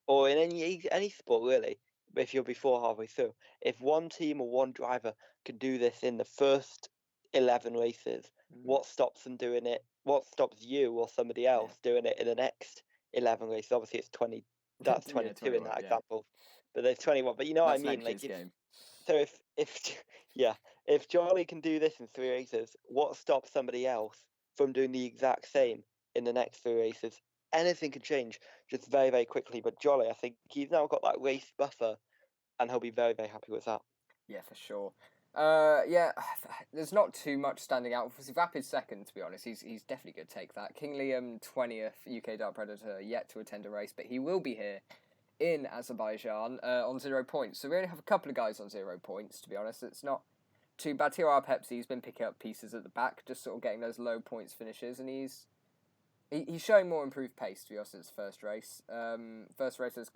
Speaker 2: Or in any sport, really, if you're before halfway through. If one team or one driver can do this in the first 11 races, what stops them doing it? What stops you or somebody else doing it in the next 11 races? Obviously, it's 20. That's 22 in that example, but there's 21. But you know
Speaker 1: that's
Speaker 2: what I mean?
Speaker 1: Like, game.
Speaker 2: So if Jolly can do this in 3 races, what stops somebody else from doing the exact same in the next 3 races? Anything can change just very, very quickly. But Jolly, I think he's now got that race buffer, and he'll be very, very happy with that.
Speaker 1: Yeah, for sure. Yeah, there's not too much standing out. Vapid's second, to be honest. He's definitely going to take that. King Liam, 20th, UK Dark Predator, yet to attend a race, but he will be here in Azerbaijan on 0 points. So we only have a couple of guys on 0 points, to be honest. It's not too bad. TR Pepsi's been picking up pieces at the back, just sort of getting those low points finishes, and he's showing more improved pace, to be honest, in his first race. First race there's a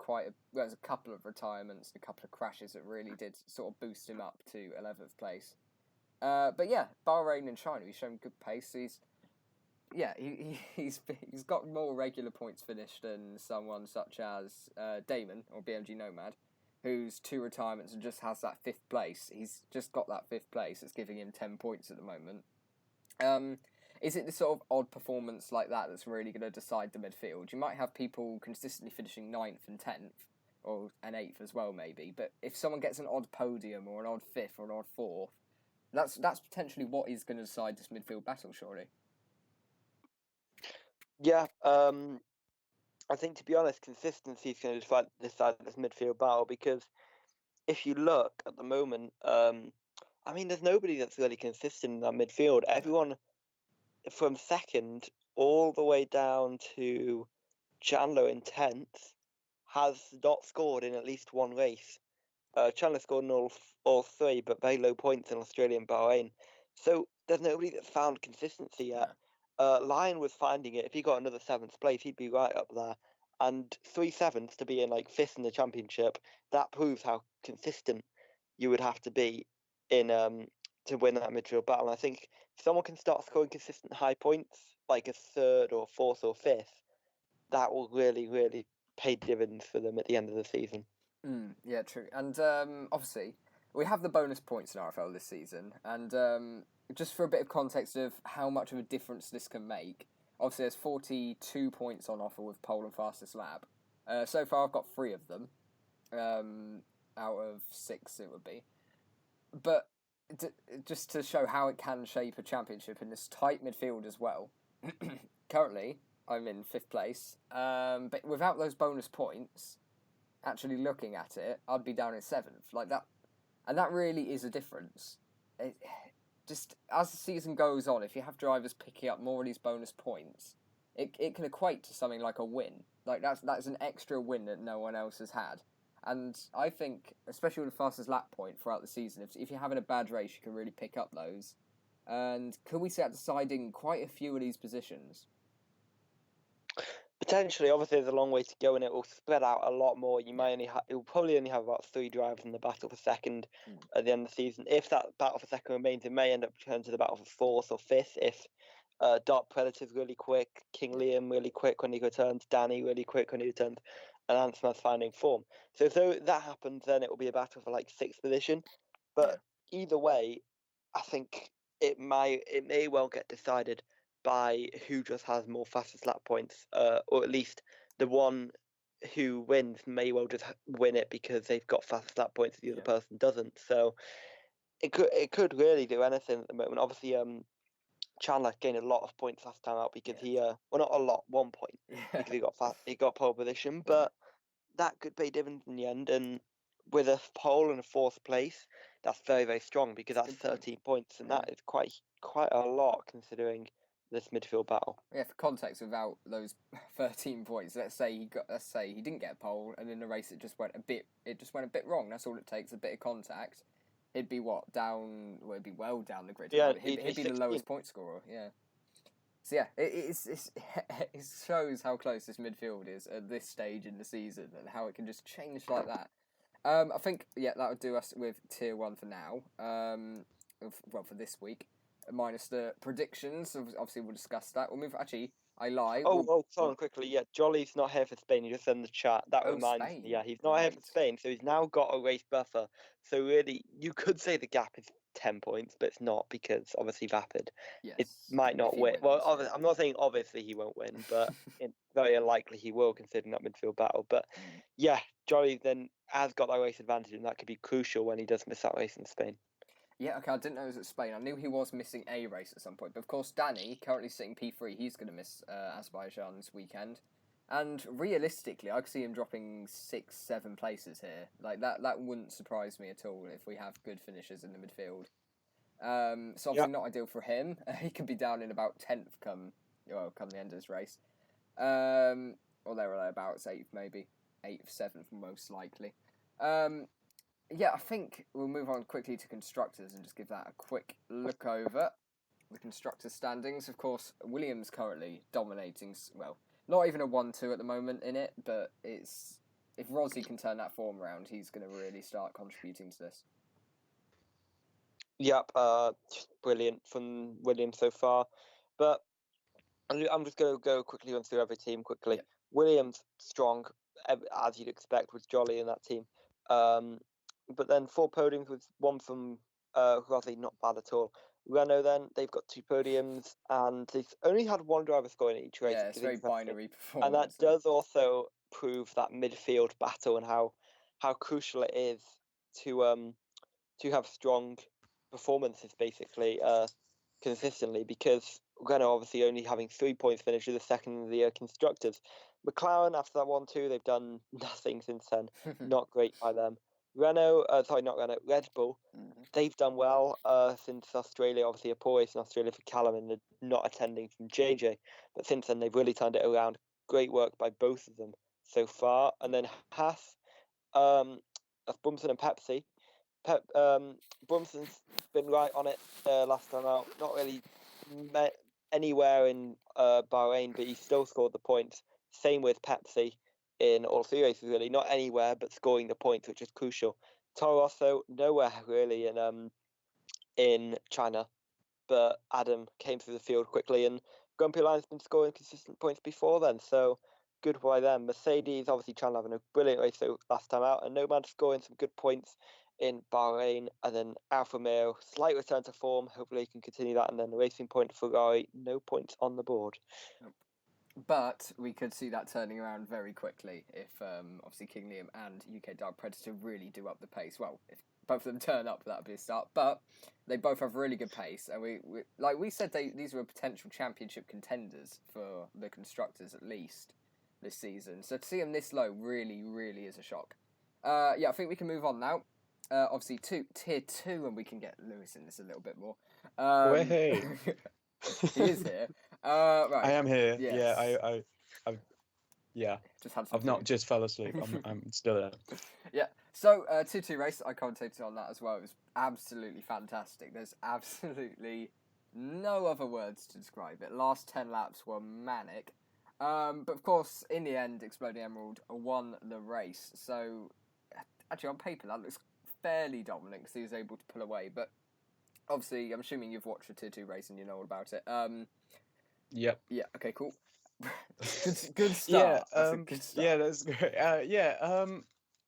Speaker 1: couple of retirements, a couple of crashes that really did sort of boost him up to 11th place. But yeah, Bahrain and China, he's shown good pace. He's got more regular points finished than someone such as Damon or BMG Nomad, who's 2 retirements and just has that 5th place. He's just got that 5th place. It's giving him 10 points at the moment. Is it the sort of odd performance like that that's really going to decide the midfield? You might have people consistently finishing 9th and 10th, or an 8th as well, maybe. But if someone gets an odd podium or an odd 5th or an odd 4th, that's potentially what is going to decide this midfield battle, surely.
Speaker 2: Yeah, I think, to be honest, consistency is going to decide this midfield battle, because if you look at the moment, I mean, there's nobody that's really consistent in that midfield. Everyone from second all the way down to Chandler in 10th has not scored in at least one race. Chandler scored in all 3, but very low points in Australia and Bahrain. So there's nobody that's found consistency yet. Lion was finding it. If he got another 7th place, he'd be right up there. And 3 7ths to be in 5th in the championship, that proves how consistent you would have to be in to win that midfield battle. And I think if someone can start scoring consistent high points, like a 3rd or 4th or 5th, that will really, really pay dividends for them at the end of the season.
Speaker 1: Yeah, true. And obviously, we have the bonus points in RFL this season, and just for a bit of context of how much of a difference this can make, obviously there's 42 points on offer with pole and fastest lap. So far I've got 3 of them, out of 6 it would be. But just to show how it can shape a championship in this tight midfield as well, currently I'm in 5th place, but without those bonus points, actually looking at it, I'd be down in 7th, like that, and that really is a difference. Just as the season goes on, if you have drivers picking up more of these bonus points, it can equate to something like a win. Like that's an extra win that no one else has had. And I think, especially with the fastest lap point throughout the season, if you're having a bad race, you can really pick up those. And could we see that deciding quite a few of these positions?
Speaker 2: Potentially, obviously, there's a long way to go, and it will spread out a lot more. You'll probably only have about 3 drivers in the battle for second at the end of the season. If that battle for second remains, it may end up turning to the battle for 4th or 5th. If Dark Predator's really quick, King Liam really quick when he returns, Danny really quick when he returns, and Ansma's finding form. So if that happens, then it will be a battle for like 6th position. But either way, I think it may well get decided by who just has more fastest lap points, or at least the one who wins may well just win it because they've got fastest lap points, the other person doesn't. So it could really do anything at the moment. Obviously, Chandler gained a lot of points last time out because he well, not a lot, 1 point because he got pole position, but that could pay dividends in the end. And with a pole and a 4th place, that's very, very strong because that's 13 points, and that is quite a lot considering this midfield battle.
Speaker 1: Yeah, for context, without those 13 points, let's say he didn't get a pole, and in the race it just went a bit wrong. That's all it takes, a bit of contact. It'd be down. Well, it'd be well down the grid.
Speaker 2: Yeah,
Speaker 1: he'd be the lowest point scorer. Yeah. So yeah, it shows how close this midfield is at this stage in the season and how it can just change like that. I think that would do us with Tier 1 for now. For this week, minus the predictions. Obviously, we'll discuss that. We'll move. Actually, I lie.
Speaker 2: Sorry, quickly. Yeah, Jolly's not here for Spain. He just said in the chat. That reminds
Speaker 1: Spain.
Speaker 2: me. Yeah, he's not here for Spain, so he's now got a race buffer. So really, you could say the gap is 10 points, but it's not because obviously Vapid.
Speaker 1: Yes,
Speaker 2: it might not win. Well, I'm not saying obviously he won't win, but it's very unlikely he will considering that midfield battle. But yeah, Jolly then has got that race advantage, and that could be crucial when he does miss that race in Spain.
Speaker 1: Yeah, okay, I didn't know it was at Spain. I knew he was missing a race at some point. But of course, Danny, currently sitting P3, he's going to miss Azerbaijan this weekend. And realistically, I could see him dropping 6-7 places here. Like, that wouldn't surprise me at all if we have good finishers in the midfield. So obviously not ideal for him. He could be down in about 10th come the end of this race. Or there or thereabouts, 8th maybe. 8th, 7th most likely. Yeah, I think we'll move on quickly to constructors and just give that a quick look over. The constructors standings, of course, Williams currently dominating, well, not even a 1-2 at the moment in it, but if Rossi can turn that form around, he's going to really start contributing to this.
Speaker 2: Yep, brilliant from Williams so far. But I'm just going to go quickly on through every team quickly. Yep. Williams, strong, as you'd expect, with Jolly in that team. But then 4 podiums with 1 from Rossi, not bad at all. Renault then, they've got 2 podiums, and they've only had 1 driver score in each race.
Speaker 1: Yeah, it's very binary performance.
Speaker 2: And that does also prove that midfield battle and how crucial it is to have strong performances, basically, consistently, because Renault obviously only having 3 points finish as the second in the constructors. McLaren, after that 1-2, they've done nothing since then. Not great by them. Red Bull, they've done well since Australia, obviously a poor race in Australia for Callum and the not attending from JJ. But since then, they've really turned it around. Great work by both of them so far. And then Haas, that's Brumson and Pepsi. Brumson's been right on it last time out. Not really met anywhere in Bahrain, but he still scored the points. Same with Pepsi in all 3 races, really. Not anywhere, but scoring the points, which is crucial. Toro Rosso, nowhere really in China, but Adam came through the field quickly, and Grumpy Lion's been scoring consistent points before then, so good by them. Mercedes, obviously Chandler having a brilliant race last time out, and Nomad scoring some good points in Bahrain, and then Alfa Romeo, slight return to form. Hopefully, he can continue that, and then the Racing Point Ferrari, no points on the board.
Speaker 1: But we could see that turning around very quickly if obviously King Liam and UK Dark Predator really do up the pace. Well, if both of them turn up, that would be a start. But they both have really good pace, and we like we said, these were potential championship contenders for the constructors at least this season. So to see them this low really, really is a shock. Yeah, I think we can move on now. Obviously, tier 2, and we can get Lewis in this a little bit more.
Speaker 3: Hey.
Speaker 1: He is here. Right.
Speaker 3: I am here.
Speaker 1: Yes.
Speaker 3: Yeah, I've yeah.
Speaker 1: Just had some
Speaker 3: I've not
Speaker 1: food.
Speaker 3: just fell asleep. I'm still there.
Speaker 1: Yeah. So, 2-2 race, I commentated on that as well. It was absolutely fantastic. There's absolutely no other words to describe it. Last 10 laps were manic. But of course, in the end, Exploding Emerald won the race. So, actually, on paper, that looks fairly dominant because he was able to pull away. But obviously, I'm assuming you've watched the Tier 2 race and you know all about it.
Speaker 3: Yep.
Speaker 1: Yeah, okay, cool. good start.
Speaker 3: Yeah,
Speaker 1: That's a good start.
Speaker 3: yeah, that's great.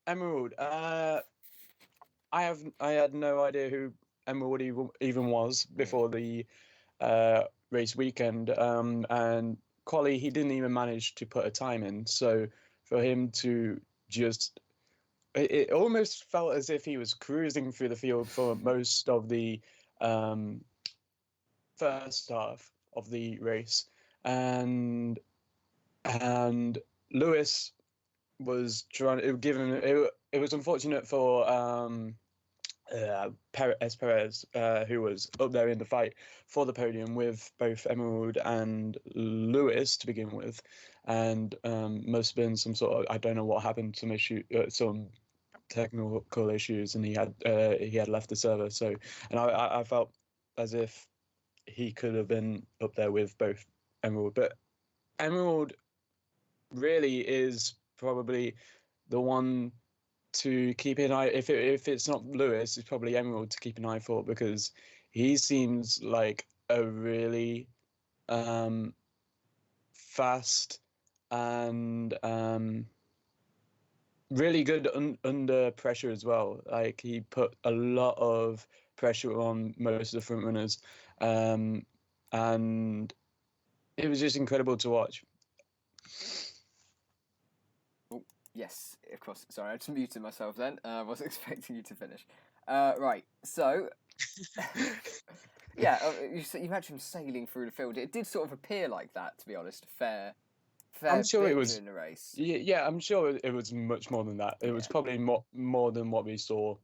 Speaker 3: Emerald. I had no idea who Emerald even was before the race weekend. And Quali, he didn't even manage to put a time in. So for him to just, it almost felt as if he was cruising through the field for most of the first half of the race, and Lewis was trying to give him. It was unfortunate for Perez, who was up there in the fight for the podium with both Emerald and Lewis to begin with, and must have been some sort of, I don't know what happened, some technical issues, and he had left the server. So, and I felt as if he could have been up there with both Emerald, but Emerald really is probably the one to keep an eye. If it's not Lewis, it's probably Emerald to keep an eye for, because he seems like a really fast and really good under pressure as well. Like, he put a lot of pressure on most of the front runners, and it was just incredible to watch.
Speaker 1: Oh, yes, of course. Sorry, I just muted myself then. I wasn't expecting you to finish. Right, so... yeah, you mentioned sailing through the field. It did sort of appear like that, to be honest. Fair
Speaker 3: I'm sure
Speaker 1: bit
Speaker 3: it was
Speaker 1: during the race.
Speaker 3: Yeah, I'm sure it was much more than that. It was probably more than what we saw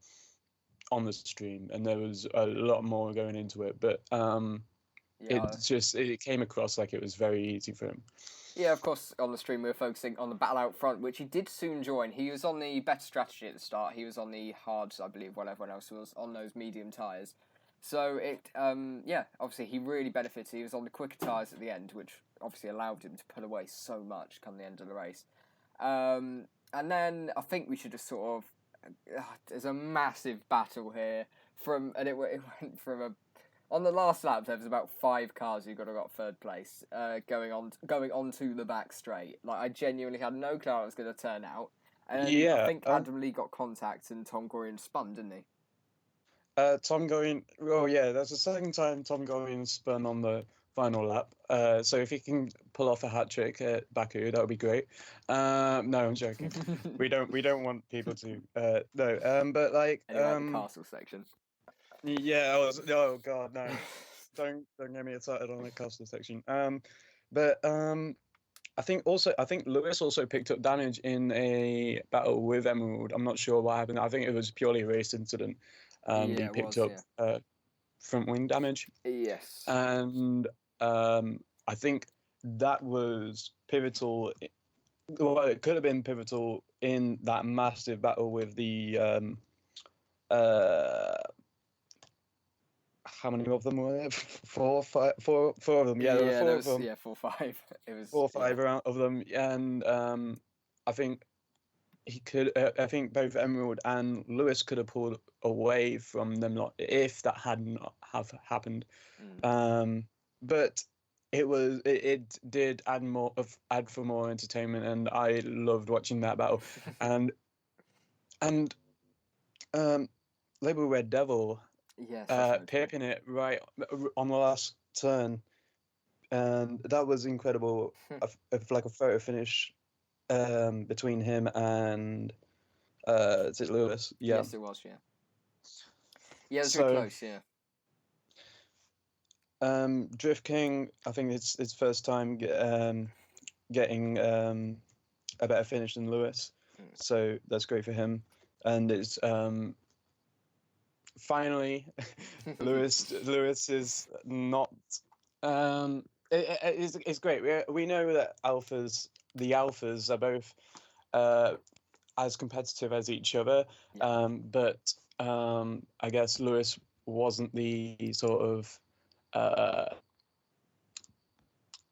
Speaker 3: on the stream, and there was a lot more going into it. But it came across like it was very easy for him.
Speaker 1: Yeah, of course, on the stream we were focusing on the battle out front, which he did soon join. He was on the better strategy at the start. He was on the hards, I believe, while everyone else was on those medium tyres. So obviously he really benefited. He was on the quicker tyres at the end, which obviously allowed him to pull away so much come the end of the race. And then I think we should just sort of... there's a massive battle here. It went from on the last lap, there was about 5 cars who got third place, going on to the back straight. Like, I genuinely had no clue how it was going to turn out. And I think Adam Lee got contact and Tom Gorian spun, didn't he?
Speaker 3: Tom Gorian, that's the second time Tom Gorian spun on the final lap. So if he can pull off a hat trick at Baku, that would be great. No, I'm joking. we don't want people to. No. But like.
Speaker 1: Anyway, the castle section.
Speaker 3: Yeah. Oh God, no. don't get me started on the castle section. I think Lewis also picked up damage in a battle with Emerald. I'm not sure what happened. I think it was purely a race incident. He picked up front wing damage.
Speaker 1: Yes.
Speaker 3: And I think that was pivotal. Well, it could have been pivotal in that massive battle with the how many of them were there? Four of them. Yeah, there were 4 of them.
Speaker 1: Yeah, 4 or 5. It was
Speaker 3: 4 or 5 around of them, and I think he could. I think both Emerald and Lewis could have pulled away from them if that had not have happened. But it did add for more entertainment, and I loved watching that battle. and Label Red Devil
Speaker 1: Yes, that's notable.
Speaker 3: pipping it right on the last turn, and that was incredible. Like a photo finish between him and is it Lewis? Yeah.
Speaker 1: Yes, it was. Yeah. Yeah, it was
Speaker 3: So,
Speaker 1: really close. Yeah.
Speaker 3: Drift King, I think it's his first time getting a better finish than Lewis, so that's great for him. And it's finally Lewis is not. It's great. We know that the alphas are both as competitive as each other,
Speaker 1: Yeah.
Speaker 3: but I guess Lewis wasn't the sort of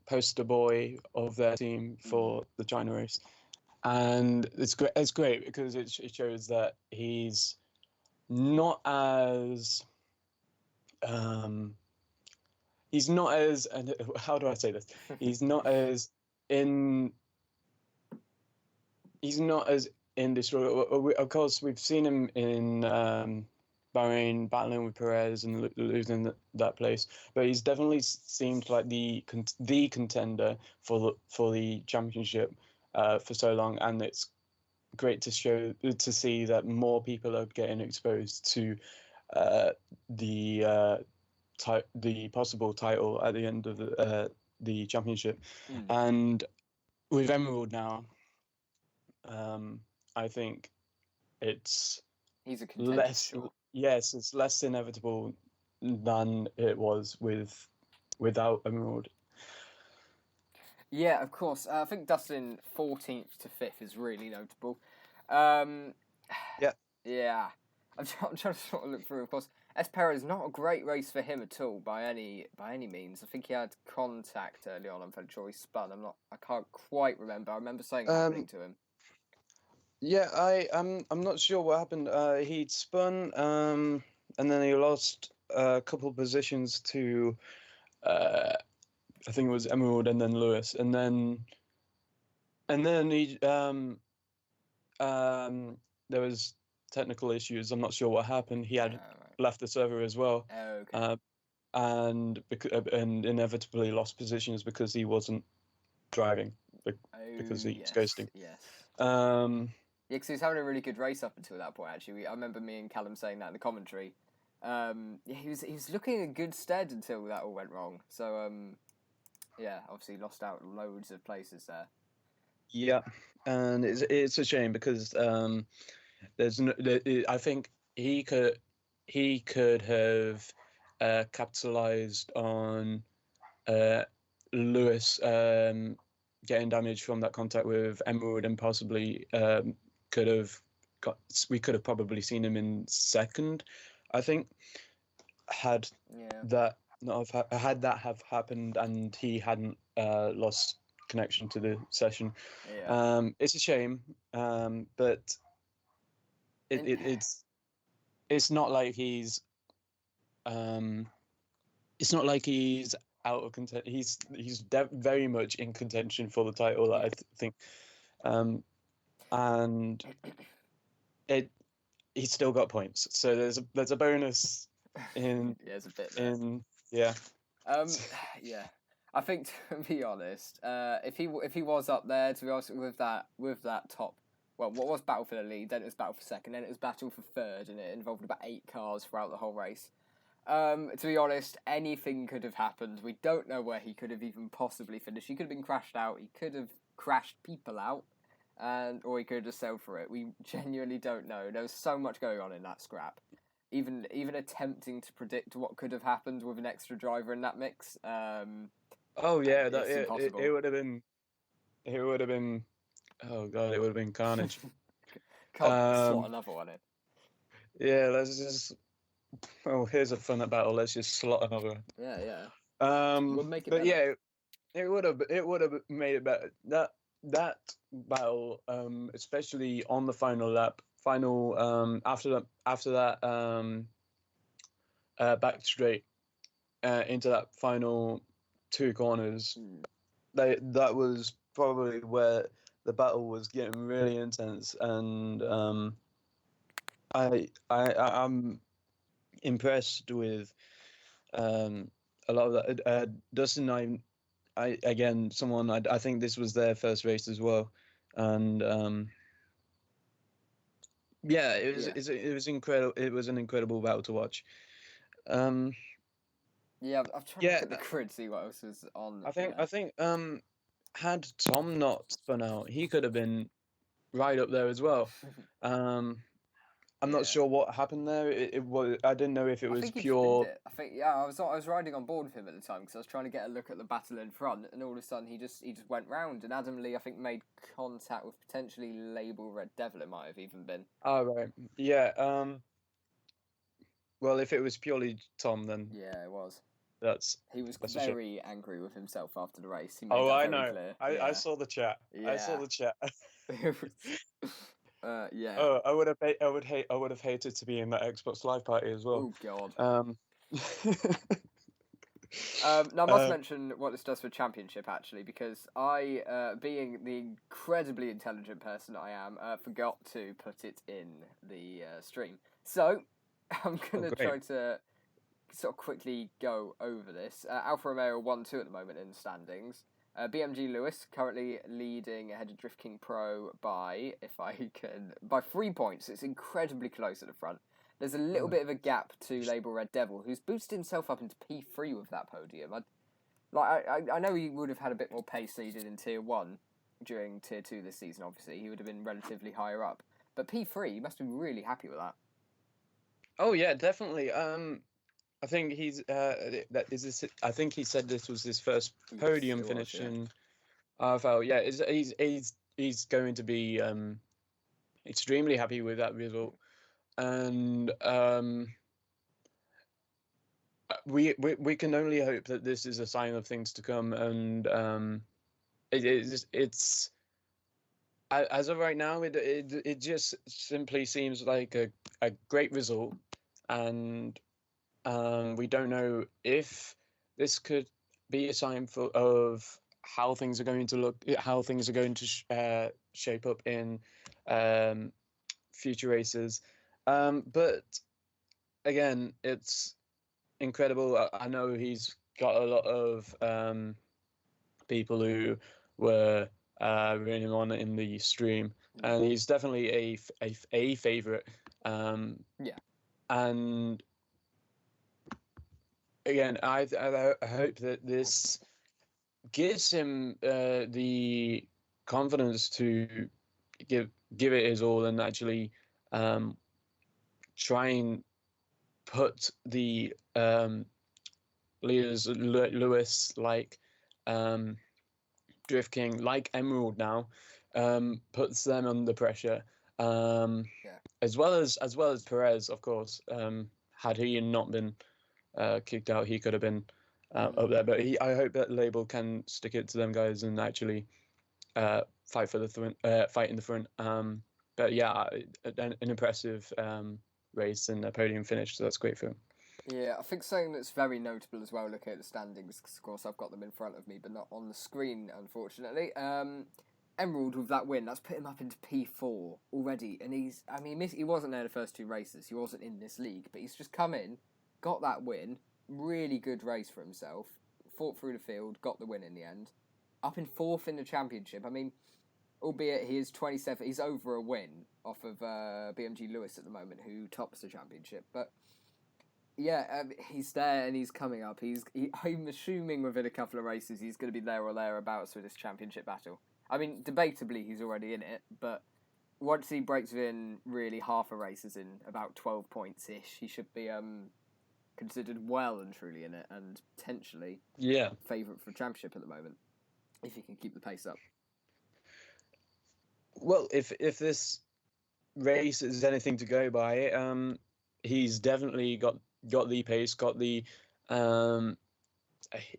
Speaker 3: poster boy of their team for the China race, and it's great. It's great because it shows that he's not as he's not as, and how do I say this? He's not as in. He's not as indestructible. Of course, we've seen him in Bahrain battling with Perez and losing that place, but he's definitely seemed like the contender for the championship for so long, and it's great to see that more people are getting exposed to the possible title at the end of the championship, and with Emerald now. I think it's
Speaker 1: He's a contender.
Speaker 3: less.
Speaker 1: Sure.
Speaker 3: Yes, it's less inevitable than it was without Emerald.
Speaker 1: Yeah, of course. I think Dustin 14th to 5th is really notable. Yeah. Yeah. I'm trying to sort of look through. Of course, Espera is not a great race for him at all by any means. I think he had contact early on. I'm fairly sure he spun. I can't quite remember. I remember something happening to him.
Speaker 3: Yeah, I'm not sure what happened. He'd spun, and then he lost a couple positions to, I think it was Emerald and then Lewis, and then he there was technical issues. I'm not sure what happened. He had left the server as well, and inevitably lost positions because he wasn't driving because he was ghosting.
Speaker 1: Yes.
Speaker 3: Yeah,
Speaker 1: because he was having a really good race up until that point. Actually, I remember me and Callum saying that in the commentary. He was looking in good stead until that all went wrong. So yeah, obviously lost out loads of places there.
Speaker 3: Yeah, and it's a shame because there's no. I think he could have capitalized on Lewis getting damage from that contact with Emerald, and possibly we could have probably seen him in second. I think had that have happened and he hadn't lost connection to the session. It's a shame, but it's not like he's out of contention. He's very much in contention for the title. I think, and he's still got points. So there's a bonus in
Speaker 1: there's a bit there.
Speaker 3: Yeah.
Speaker 1: Yeah. I think, to be honest, if he was up there, to be honest, with that top, well, what was battle for the lead, then it was battle for second, then it was battle for third, and it involved about 8 cars throughout the whole race. To be honest, anything could have happened. We don't know where he could have even possibly finished. He could have been crashed out. He could have crashed people out, or he could have just sailed for it. We genuinely don't know. There was so much going on in that scrap. Even attempting to predict what could have happened with an extra driver in that mix.
Speaker 3: Oh yeah,
Speaker 1: it
Speaker 3: would have been. It would have been. Oh god, it would have been carnage.
Speaker 1: Can't slot another one in.
Speaker 3: Yeah, let's just. Oh, here's a fun battle. Let's just slot another.
Speaker 1: Yeah.
Speaker 3: We'll make it. But better. Yeah, it would have made it better. That battle, especially on the final lap, after that back straight into that final 2 corners. That was probably where the battle was getting really intense, and I'm impressed with a lot of that. Dustin, I again, someone I think this was their first race as well, and yeah, it was incredible. It was an incredible battle to watch.
Speaker 1: Yeah, I'm trying to
Speaker 3: Yeah,
Speaker 1: look at the grid, see what else is on
Speaker 3: I
Speaker 1: there.
Speaker 3: think had Tom not spun out, he could have been right up there as well. I'm not
Speaker 1: Yeah.
Speaker 3: sure what happened there. It was, I didn't know if it
Speaker 1: I
Speaker 3: was
Speaker 1: think he pinned
Speaker 3: pure.
Speaker 1: it. I think I was riding on board with him at the time because I was trying to get a look at the battle in front, and all of a sudden he just went round, and Adam Lee I think made contact with potentially Label Red Devil. It might have even been.
Speaker 3: Oh right, yeah. Well, if it was purely Tom, then
Speaker 1: Yeah, it was.
Speaker 3: that's
Speaker 1: He was
Speaker 3: that's a shame.
Speaker 1: very angry with himself after the race. He made
Speaker 3: Oh,
Speaker 1: that
Speaker 3: I
Speaker 1: very
Speaker 3: know.
Speaker 1: clear.
Speaker 3: I saw the chat. I saw
Speaker 1: Yeah.
Speaker 3: the chat.
Speaker 1: Yeah.
Speaker 3: Oh, I would have hated to be in that Xbox Live party as well.
Speaker 1: Oh God. Now, I must mention what this does for Championship, actually, because I, being the incredibly intelligent person I am, forgot to put it in the stream. So, I'm going to try to sort of quickly go over this. Alfa Romeo 1-2 at the moment in the standings. BMG Lewis currently leading ahead of Drift King Pro by 3 points. It's incredibly close at the front. There's a little bit of a gap to Label Red Devil, who's boosted himself up into P3 with that podium. I know he would have had a bit more pace than he did in Tier 1 during Tier 2 this season, obviously. He would have been relatively higher up. But P3, he must be really happy with that.
Speaker 3: Oh yeah, definitely. I think he's I think he said this was his first podium finish in RFL. Yeah, he's going to be extremely happy with that result, and we can only hope that this is a sign of things to come, and it's as of right now it just simply seems like a great result, and we don't know if this could be a sign of how things are going to look, how things are going to shape up in future races. But again, it's incredible. I know he's got a lot of people who were rooting him on in the stream, and he's definitely a favorite.
Speaker 1: Yeah.
Speaker 3: And again, I hope that this gives him the confidence to give it his all and actually try and put the leaders Lewis, like Drift King, like Emerald now, puts them under pressure. As well as Perez, of course. Had he not been kicked out, he could have been up there. But I hope that Label can stick it to them guys and actually fight for the fight in the front. But yeah, an impressive race and a podium finish, so that's great for him.
Speaker 1: Yeah, I think something that's very notable as well, looking at the standings, 'cause of course I've got them in front of me, but not on the screen, unfortunately. Emerald with that win, that's put him up into P4 already, and he wasn't there the first two races, he wasn't in this league, but he's just come in, got that win, really good race for himself, fought through the field, got the win in the end, up in 4th in the championship. I mean, albeit he is 27, he's over a win off of BMG Lewis at the moment, who tops the championship, but yeah, he's there and he's coming up. I'm assuming within a couple of races he's going to be there or thereabouts with this championship battle. I mean, debatably he's already in it, but once he breaks within really half a race, is in about 12 points-ish, he should be considered well and truly in it, and potentially favourite for championship at the moment, if he can keep the pace up.
Speaker 3: Well, if this race is anything to go by, he's definitely got the pace, got the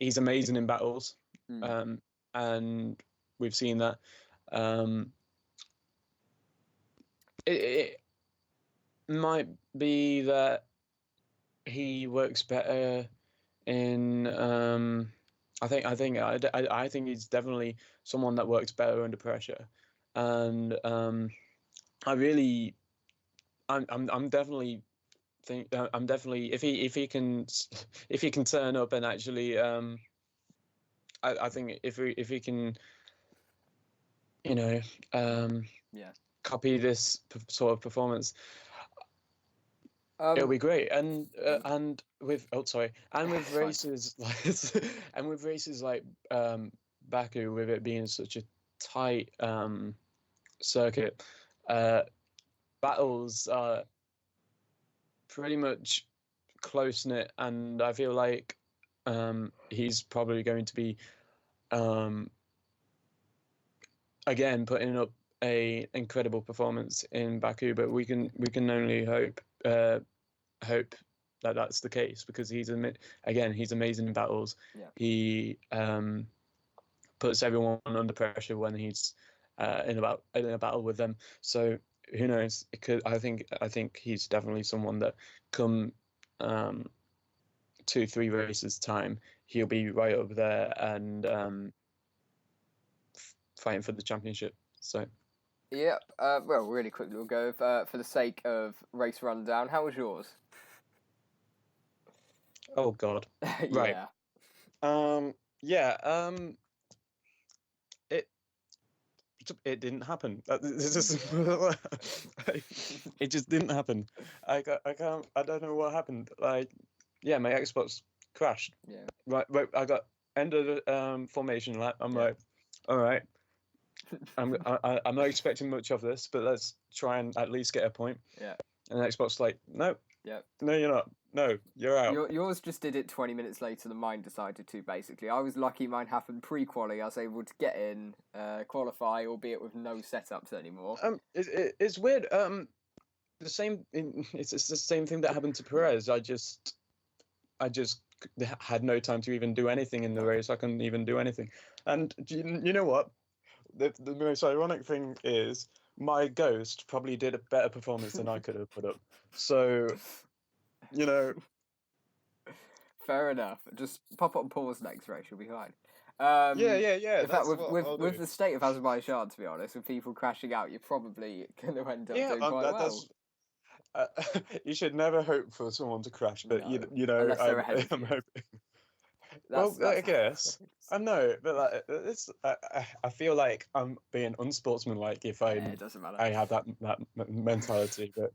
Speaker 3: he's amazing in battles, and we've seen that. It might be that he works better in I think he's definitely someone that works better under pressure, and I'm definitely I'm definitely if he can turn up and actually I think if he can copy this sort of performance, it'll be great. And with races like Baku, with it being such a tight circuit, battles are pretty much close knit, and I feel like he's probably going to be again putting up a incredible performance in Baku, but we can only hope that that's the case, because he's amazing in battles.
Speaker 1: Yeah.
Speaker 3: He puts everyone under pressure when he's in a battle with them. So who knows? I think he's definitely someone that come 2-3 races time, he'll be right up there and fighting for the championship. So.
Speaker 1: Yep. Well, really quickly, we'll go for the sake of race rundown. How was yours?
Speaker 3: Oh God. Right.
Speaker 1: Yeah.
Speaker 3: It didn't happen. It just didn't happen. I don't know what happened. Like, yeah, my Xbox crashed.
Speaker 1: Yeah.
Speaker 3: Right. I got end of the formation lap. I'm like, all right. I'm not expecting much of this, but let's try and at least get a point.
Speaker 1: Yeah.
Speaker 3: And the Xbox like, no.
Speaker 1: Yeah.
Speaker 3: No, you're not. No, you're out.
Speaker 1: Yours just did it 20 minutes later than mine decided to, basically. I was lucky mine happened pre-quali. I was able to get in, qualify, albeit with no setups anymore.
Speaker 3: It's weird. It's the same thing that happened to Perez. I just had no time to even do anything in the race. I couldn't even do anything. And you know what? The most ironic thing is my Ghost probably did a better performance than I could have put up. So,
Speaker 1: Fair enough. Just pop up and pause next race, you'll be fine.
Speaker 3: Yeah.
Speaker 1: In fact, with the state of Azerbaijan, to be honest, with people crashing out, you're probably going to end up doing quite well.
Speaker 3: You should never hope for someone to crash, but
Speaker 1: No,
Speaker 3: I'm hoping. I guess I know, but I feel like I'm being unsportsmanlike if
Speaker 1: it doesn't matter.
Speaker 3: I have that mentality, but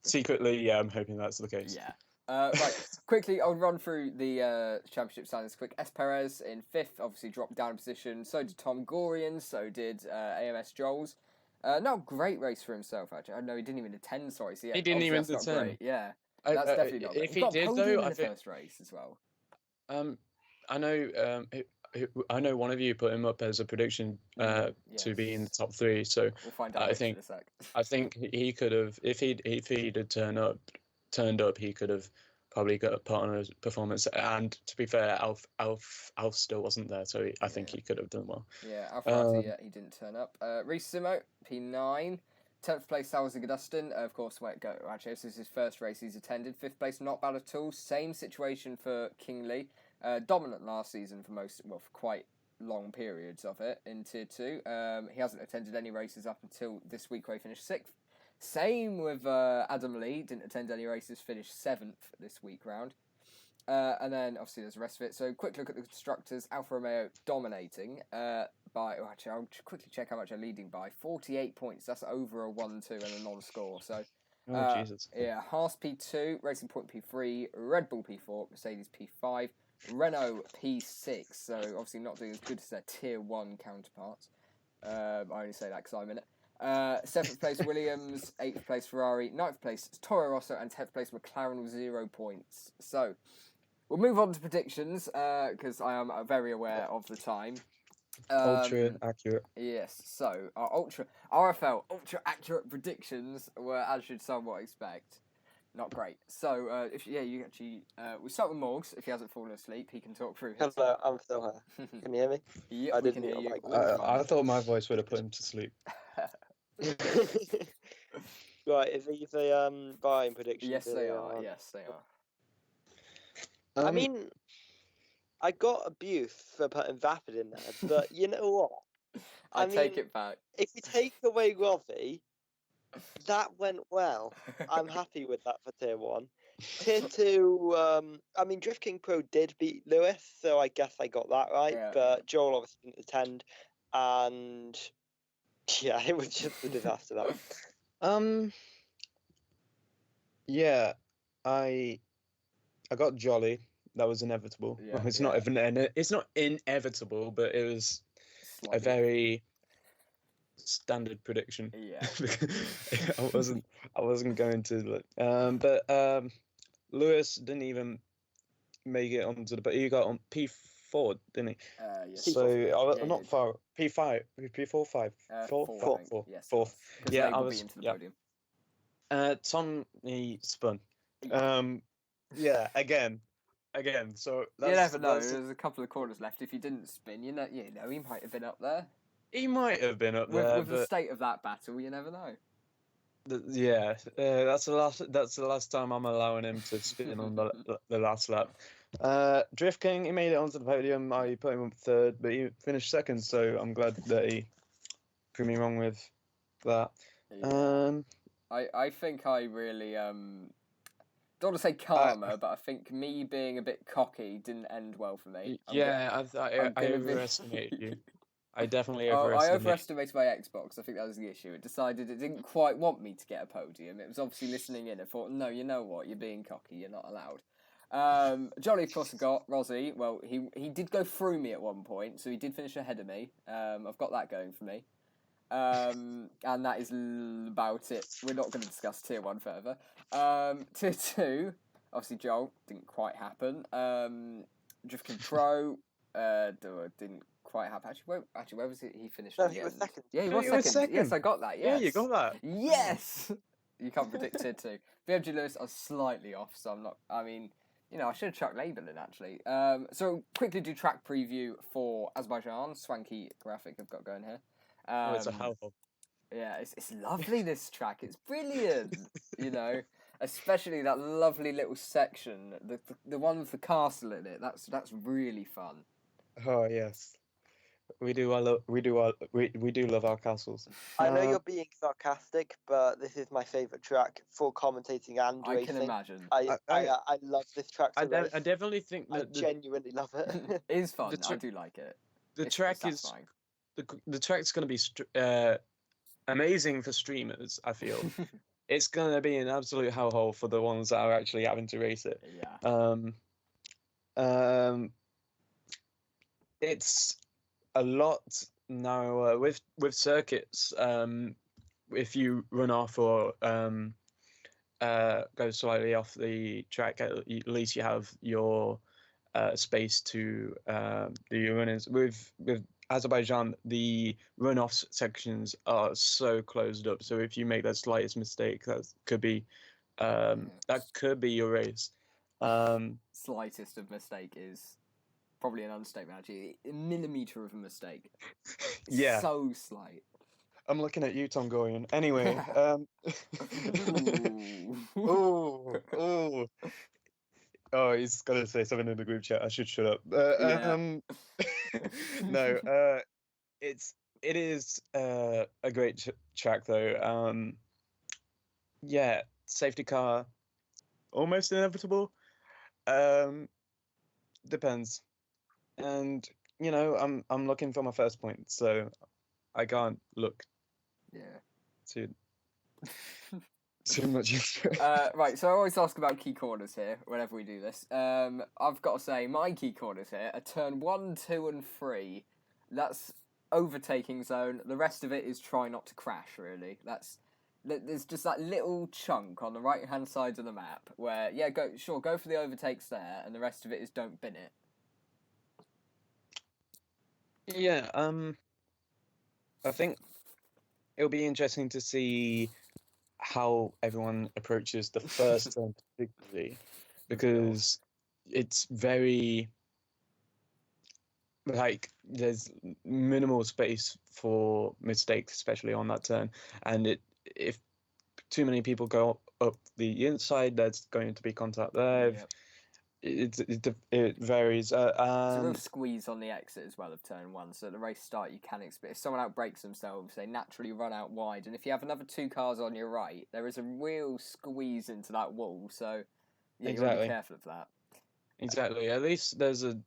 Speaker 3: secretly, I'm hoping that's the case.
Speaker 1: Yeah. Right, quickly, I'll run through the championship standings quick. S. Perez in 5th, obviously dropped down a position. So did Tom Gorian, so did AMS Joels. Not a great race for himself, actually. I know he didn't even attend, sorry. So, yeah,
Speaker 3: he didn't even attend.
Speaker 1: Yeah, that's definitely not great.
Speaker 3: If he did, though,
Speaker 1: in the first race as well.
Speaker 3: I know one of you put him up as a prediction to be in the top 3. So
Speaker 1: we'll find out in a sec.
Speaker 3: I think he could have, if he'd turned up, he could have probably got a part on his performance. And to be fair, Alf still wasn't there, so I think he could have done well.
Speaker 1: Yeah, Alf he didn't turn up. Reece Simo, P9. 10th place, Salazar Gadustin. Of course, actually, this is his first race he's attended. 5th place, not bad at all. Same situation for Kingley. Dominant last season for quite long periods of it in Tier 2. He hasn't attended any races up until this week where he finished 6th. Same with Adam Lee, didn't attend any races, finished 7th this week round. And then obviously there's the rest of it. So quick look at the constructors. Alfa Romeo dominating actually I'll quickly check how much they're leading by. 48 points. That's over a 1-2 and a non-score. So
Speaker 3: Jesus.
Speaker 1: Yeah, Haas P2, Racing Point P3, Red Bull P4, Mercedes P5, Renault P6. So obviously not doing as good as their Tier 1 counterparts. I only say that because I'm in it. 7th place Williams, 8th place Ferrari, 9th place Toro Rosso, and 10th place McLaren with 0 points. So we'll move on to predictions because I am very aware of the time.
Speaker 3: Ultra accurate.
Speaker 1: Yes, so our RFL ultra accurate predictions were, as you'd somewhat expect, not great. So we'll start with Morgs. If he hasn't fallen asleep, he can talk through his.
Speaker 2: Hello, I'm still here. Can you hear me?
Speaker 1: Yeah,
Speaker 2: I
Speaker 1: didn't
Speaker 2: didn't
Speaker 1: hear you.
Speaker 3: I thought my voice would have put him to sleep.
Speaker 2: Right, is these a buying prediction?
Speaker 1: Yes, they are. Yes, they are.
Speaker 2: I mean, I got abuse for putting Vapid in there, but you know what?
Speaker 1: I take it back.
Speaker 2: If you take away Robbie, that went well. I'm happy with that for tier 1. Tier 2, I mean, Drift King Pro did beat Lewis, so I guess I got that right.
Speaker 1: Yeah,
Speaker 2: But Joel obviously didn't attend, and yeah, it was just a disaster. That one.
Speaker 3: Yeah, I got Jolly. That was inevitable.
Speaker 1: Yeah,
Speaker 3: Well, it's
Speaker 1: yeah.
Speaker 3: not even it's not inevitable, but it was a
Speaker 1: Slightly.
Speaker 3: very standard prediction.
Speaker 1: Yeah.
Speaker 3: I wasn't going to but Lewis didn't even make it onto but he got on P4, didn't he?
Speaker 1: Yes.
Speaker 3: So
Speaker 1: Yeah, he
Speaker 3: not
Speaker 1: did.
Speaker 3: far. P5, P4, 5,
Speaker 1: Four, I
Speaker 3: four,
Speaker 1: think.
Speaker 3: four,
Speaker 1: Yes,
Speaker 3: fourth.
Speaker 1: because
Speaker 3: Yeah,
Speaker 1: they
Speaker 3: I
Speaker 1: will
Speaker 3: was
Speaker 1: be into the
Speaker 3: yeah.
Speaker 1: podium.
Speaker 3: Tom he spun.
Speaker 1: Yeah.
Speaker 3: Yeah, again. So
Speaker 1: You never know.
Speaker 3: that's
Speaker 1: There's a couple of corners left. If he didn't spin, you know, he might have been up there.
Speaker 3: he might have been up there,
Speaker 1: With the
Speaker 3: but
Speaker 1: state of that battle, you never know.
Speaker 3: yeah, that's the last time I'm allowing him to spin on the last lap. Drift King, he made it onto the podium. I put him up third, but he finished second, so I'm glad that he proved me wrong with that.
Speaker 1: Yeah. I think I really don't want to say karma, but I think me being a bit cocky didn't end well for me.
Speaker 3: Yeah, I
Speaker 1: I'm gonna be-
Speaker 3: overestimated you. I definitely
Speaker 1: Oh, I
Speaker 3: overestimated.
Speaker 1: overestimated my Xbox. I think that was the issue. It decided it didn't quite want me to get a podium. It was obviously listening in. It thought, no, you know what? You're being cocky. You're not allowed. Jolly, of course, I got Rozzy. Well, he did go through me at one point, so he did finish ahead of me. I've got that going for me. And that is about it. We're not going to discuss tier 1 further. Tier 2, obviously Joel, didn't quite happen. Drift King Pro, didn't quite happen. Actually, where was it? He finished.
Speaker 2: No,
Speaker 1: in the
Speaker 2: he was
Speaker 1: end?
Speaker 2: second.
Speaker 1: Yeah, he
Speaker 3: Yeah,
Speaker 1: was
Speaker 3: he was
Speaker 1: second.
Speaker 3: second.
Speaker 1: Yes, I got that. Yes.
Speaker 3: Yeah, you got that.
Speaker 1: Yes. You can't predict tier 2. BMG Lewis, I was slightly off, so I'm not. I mean, I should have chucked label in actually. So quickly do track preview for Azerbaijan. Swanky graphic I've got going here.
Speaker 3: Oh, it's a hellhole.
Speaker 1: Yeah, it's lovely, this track. It's brilliant, especially that lovely little section, the one with the castle in it. That's really fun.
Speaker 3: Oh yes, we do love our castles.
Speaker 2: I know you're being sarcastic, but this is my favourite track for commentating and
Speaker 1: I
Speaker 2: racing.
Speaker 1: can imagine.
Speaker 2: I love this track to race.
Speaker 3: I definitely think
Speaker 2: I
Speaker 3: that
Speaker 2: genuinely love it.
Speaker 1: It is fun.
Speaker 3: The
Speaker 1: I do like it.
Speaker 3: the
Speaker 1: It's
Speaker 3: track is
Speaker 1: satisfying.
Speaker 3: the track's going to be amazing for streamers. I feel it's going to be an absolute hellhole for the ones that are actually having to race it.
Speaker 1: Yeah.
Speaker 3: It's a lot narrower with circuits. If you run off or go slightly off the track, at least you have your space to do your run-ins. With Azerbaijan, the runoff sections are so closed up. So if you make the slightest mistake, that could be your race.
Speaker 1: Slightest of mistake is probably an understatement. Actually, a millimeter of a mistake. It's
Speaker 3: Yeah.
Speaker 1: So slight.
Speaker 3: I'm looking at you, Tom Gorian. Anyway, ooh. Oh, he's got to say something in the group chat. I should shut up. No, it is a great track though. Yeah, safety car, almost inevitable. Depends, and I'm looking for my first point, so I can't look.
Speaker 1: Yeah.
Speaker 3: Too much into it.
Speaker 1: Right, so I always ask about key corners here whenever we do this. I've got to say, my key corners here are turn 1, 2, and 3. That's overtaking zone. The rest of it is try not to crash, really. There's just that little chunk on the right-hand side of the map where, go for the overtakes there, and the rest of it is don't bin it.
Speaker 3: Yeah, I think it'll be interesting to see how everyone approaches the first turn particularly, because it's very there's minimal space for mistakes, especially on that turn, and if too many people go up the inside, there's going to be contact there. it varies.
Speaker 1: It's a real squeeze on the exit as well of turn 1. So at the race start, you can expect if someone outbrakes themselves, they naturally run out wide. And if you have another 2 cars on your right, there is a real squeeze into that wall. So yeah, you got to be
Speaker 3: Exactly.
Speaker 1: careful of that.
Speaker 3: Exactly. At least there's a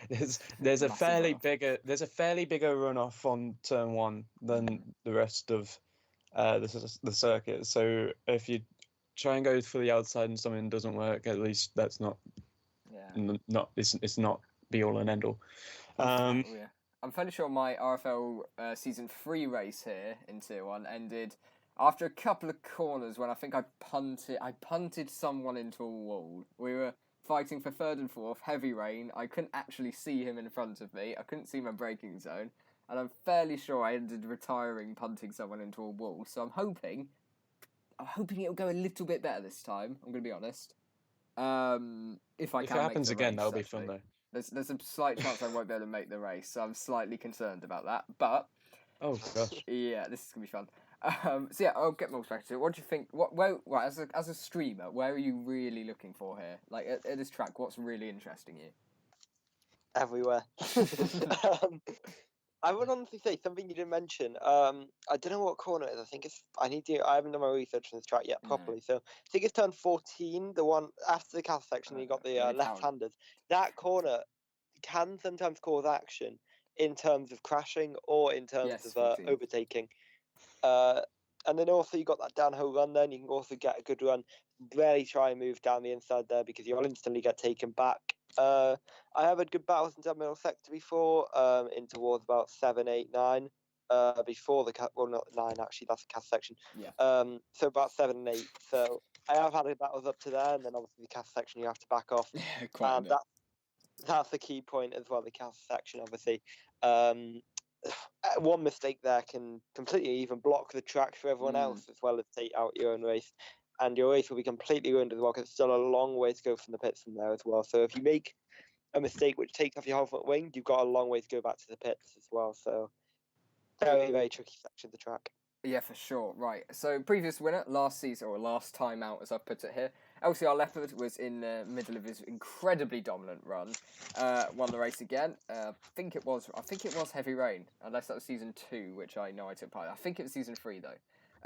Speaker 3: there's a
Speaker 1: Massive
Speaker 3: fairly
Speaker 1: runoff.
Speaker 3: bigger runoff on turn 1 than the rest of the circuit. So if you try and go for the outside and something doesn't work, at least that's not it's not be all and end all.
Speaker 1: Yeah. I'm fairly sure my RFL season 3 race here in Tier 1 ended after a couple of corners when I think I punted someone into a wall. We were fighting for 3rd and 4th, heavy rain. I couldn't actually see him in front of me. I couldn't see my braking zone. And I'm fairly sure I ended retiring punting someone into a wall. So I'm hoping it'll go a little bit better this time. I'm going to be honest. If
Speaker 3: it happens again, that'll be fun though.
Speaker 1: There's a slight chance I won't be able to make the race, so I'm slightly concerned about that. But
Speaker 3: oh gosh,
Speaker 1: yeah, this is gonna be fun. So yeah, I'll get more back to it. What do you think? As a streamer, where are you really looking for here? Like at this track, what's really interesting you?
Speaker 2: Everywhere. I would honestly say something you didn't mention. I don't know what corner it is. I think it's. I haven't done my research on this track yet properly. So I think it's turn 14, the one after the castle section. You got the left-handers. That corner can sometimes cause action in terms of crashing or in terms of overtaking. And then also you got that downhill run. Then you can also get a good run. Rarely try and move down the inside there because you'll instantly get taken back. I have had good battles in that middle sector before, in towards about 7, 8, 9. Before the not 9 actually, that's the cast section.
Speaker 1: Yeah.
Speaker 2: So about 7 and 8. So I have had battles up to there, and then obviously the cast section you have to back off.
Speaker 1: And
Speaker 2: that's the key point as well. The cast section, obviously. One mistake there can completely even block the track for everyone else, as well as take out your own race. And your race will be completely ruined as well, because it's still a long way to go from the pits from there as well. So if you make a mistake which takes off your whole front wing, you've got a long way to go back to the pits as well. So very, very tricky section of the track.
Speaker 1: Yeah, for sure. Right. So previous winner last season, or last time out, as I put it here, LCR Leopard was in the middle of his incredibly dominant run. Won the race again. I think it was Heavy Rain, unless that was season 2, which I know I took part in. I think it was season 3 though.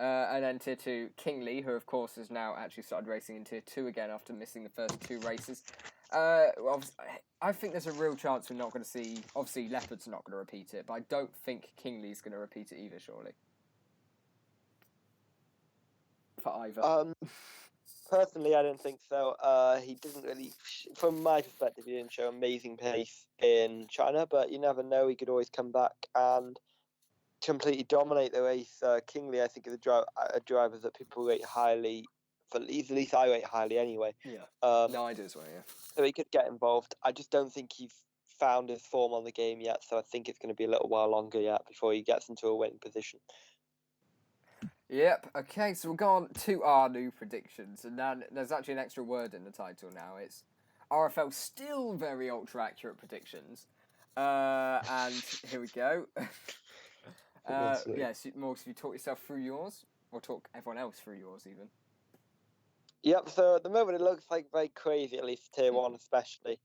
Speaker 1: And then Tier 2, Kingley, who of course has now actually started racing in Tier 2 again after missing the first 2 races. I think there's a real chance we're not going to see. Obviously, Leopard's not going to repeat it, but I don't think Kingley's going to repeat it either. Surely. For either.
Speaker 2: Personally, I don't think so. He didn't really, from my perspective, he didn't show amazing pace in China, but you never know. He could always come back and completely dominate the race. Kingley, I think, is a driver that people rate highly. At least I rate highly anyway.
Speaker 1: Yeah. No, I do as well. Yeah.
Speaker 2: So he could get involved. I just don't think he's found his form on the game yet. So I think it's going to be a little while longer yet before he gets into a winning position.
Speaker 1: Yep. Okay, so we'll go on to our new predictions, and then there's actually an extra word in the title now. It's RFL still very ultra accurate predictions, and here we go. Yeah, so Morgs, you talk yourself through yours, or talk everyone else through yours even.
Speaker 2: Yep. So at the moment it looks like very crazy, at least Tier 1 especially.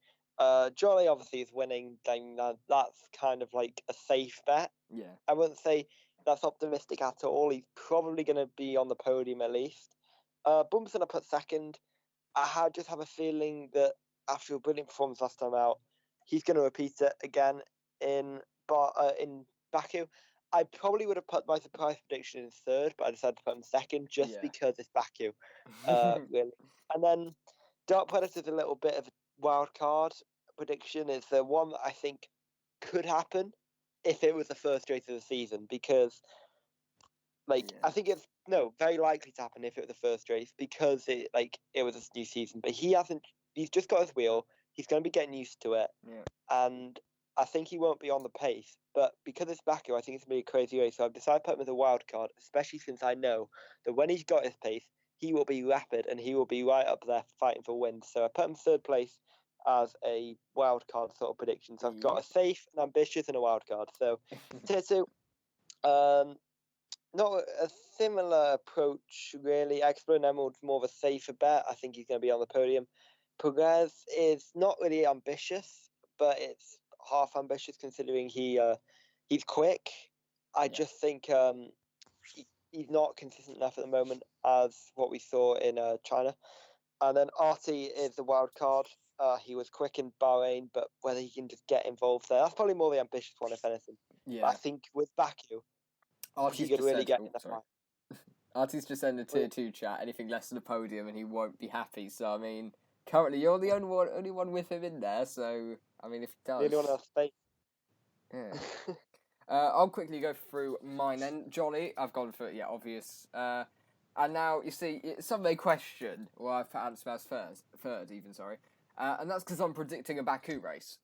Speaker 2: Jolly obviously is winning. That's kind of like a safe bet.
Speaker 1: Yeah.
Speaker 2: I wouldn't say that's optimistic at all. He's probably going to be on the podium at least. Bump's going to put second. I just have a feeling that after a brilliant performance last time out, he's going to repeat it again in Baku. I probably would have put my surprise prediction in third, but I decided to put him second just because it's Baku. Really. And then Dark Predator's a little bit of a wild card prediction. It's the one that I think could happen if it was the first race of the season, because I think it's very likely to happen if it was the first race, because it was a new season. But he's just got his wheel. He's going to be getting used to it.
Speaker 1: Yeah.
Speaker 2: And I think he won't be on the pace. But because it's Baku, I think it's going to be a crazy race. So I've decided to put him as a wild card, especially since I know that when he's got his pace, he will be rapid and he will be right up there fighting for wins. So I put him third place as a wild card sort of prediction. So I've got a safe, an ambitious, and a wild card. So Tier 2, not a similar approach really. Explode Emerald's more of a safer bet. I think he's going to be on the podium. Perez is not really ambitious, but it's half ambitious considering he's quick. I just think he's not consistent enough at the moment as what we saw in China. And then Artie is the wild card. He was quick in Bahrain, but whether he can just get involved there, that's probably more the ambitious one, if anything.
Speaker 1: Yeah.
Speaker 2: But I think with Baku, he could really get in the fight.
Speaker 1: Artie's just sent a tier 2 chat. Anything less than a podium, and he won't be happy. So I mean, currently you're the only one with him in there. So I mean, if he does,
Speaker 2: the only one else space.
Speaker 1: Yeah. I'll quickly go through mine then. Jolly, I've gone for obvious. And now you see, some may question why I've put Ansbaz third even. Sorry, and that's because I'm predicting a Baku race.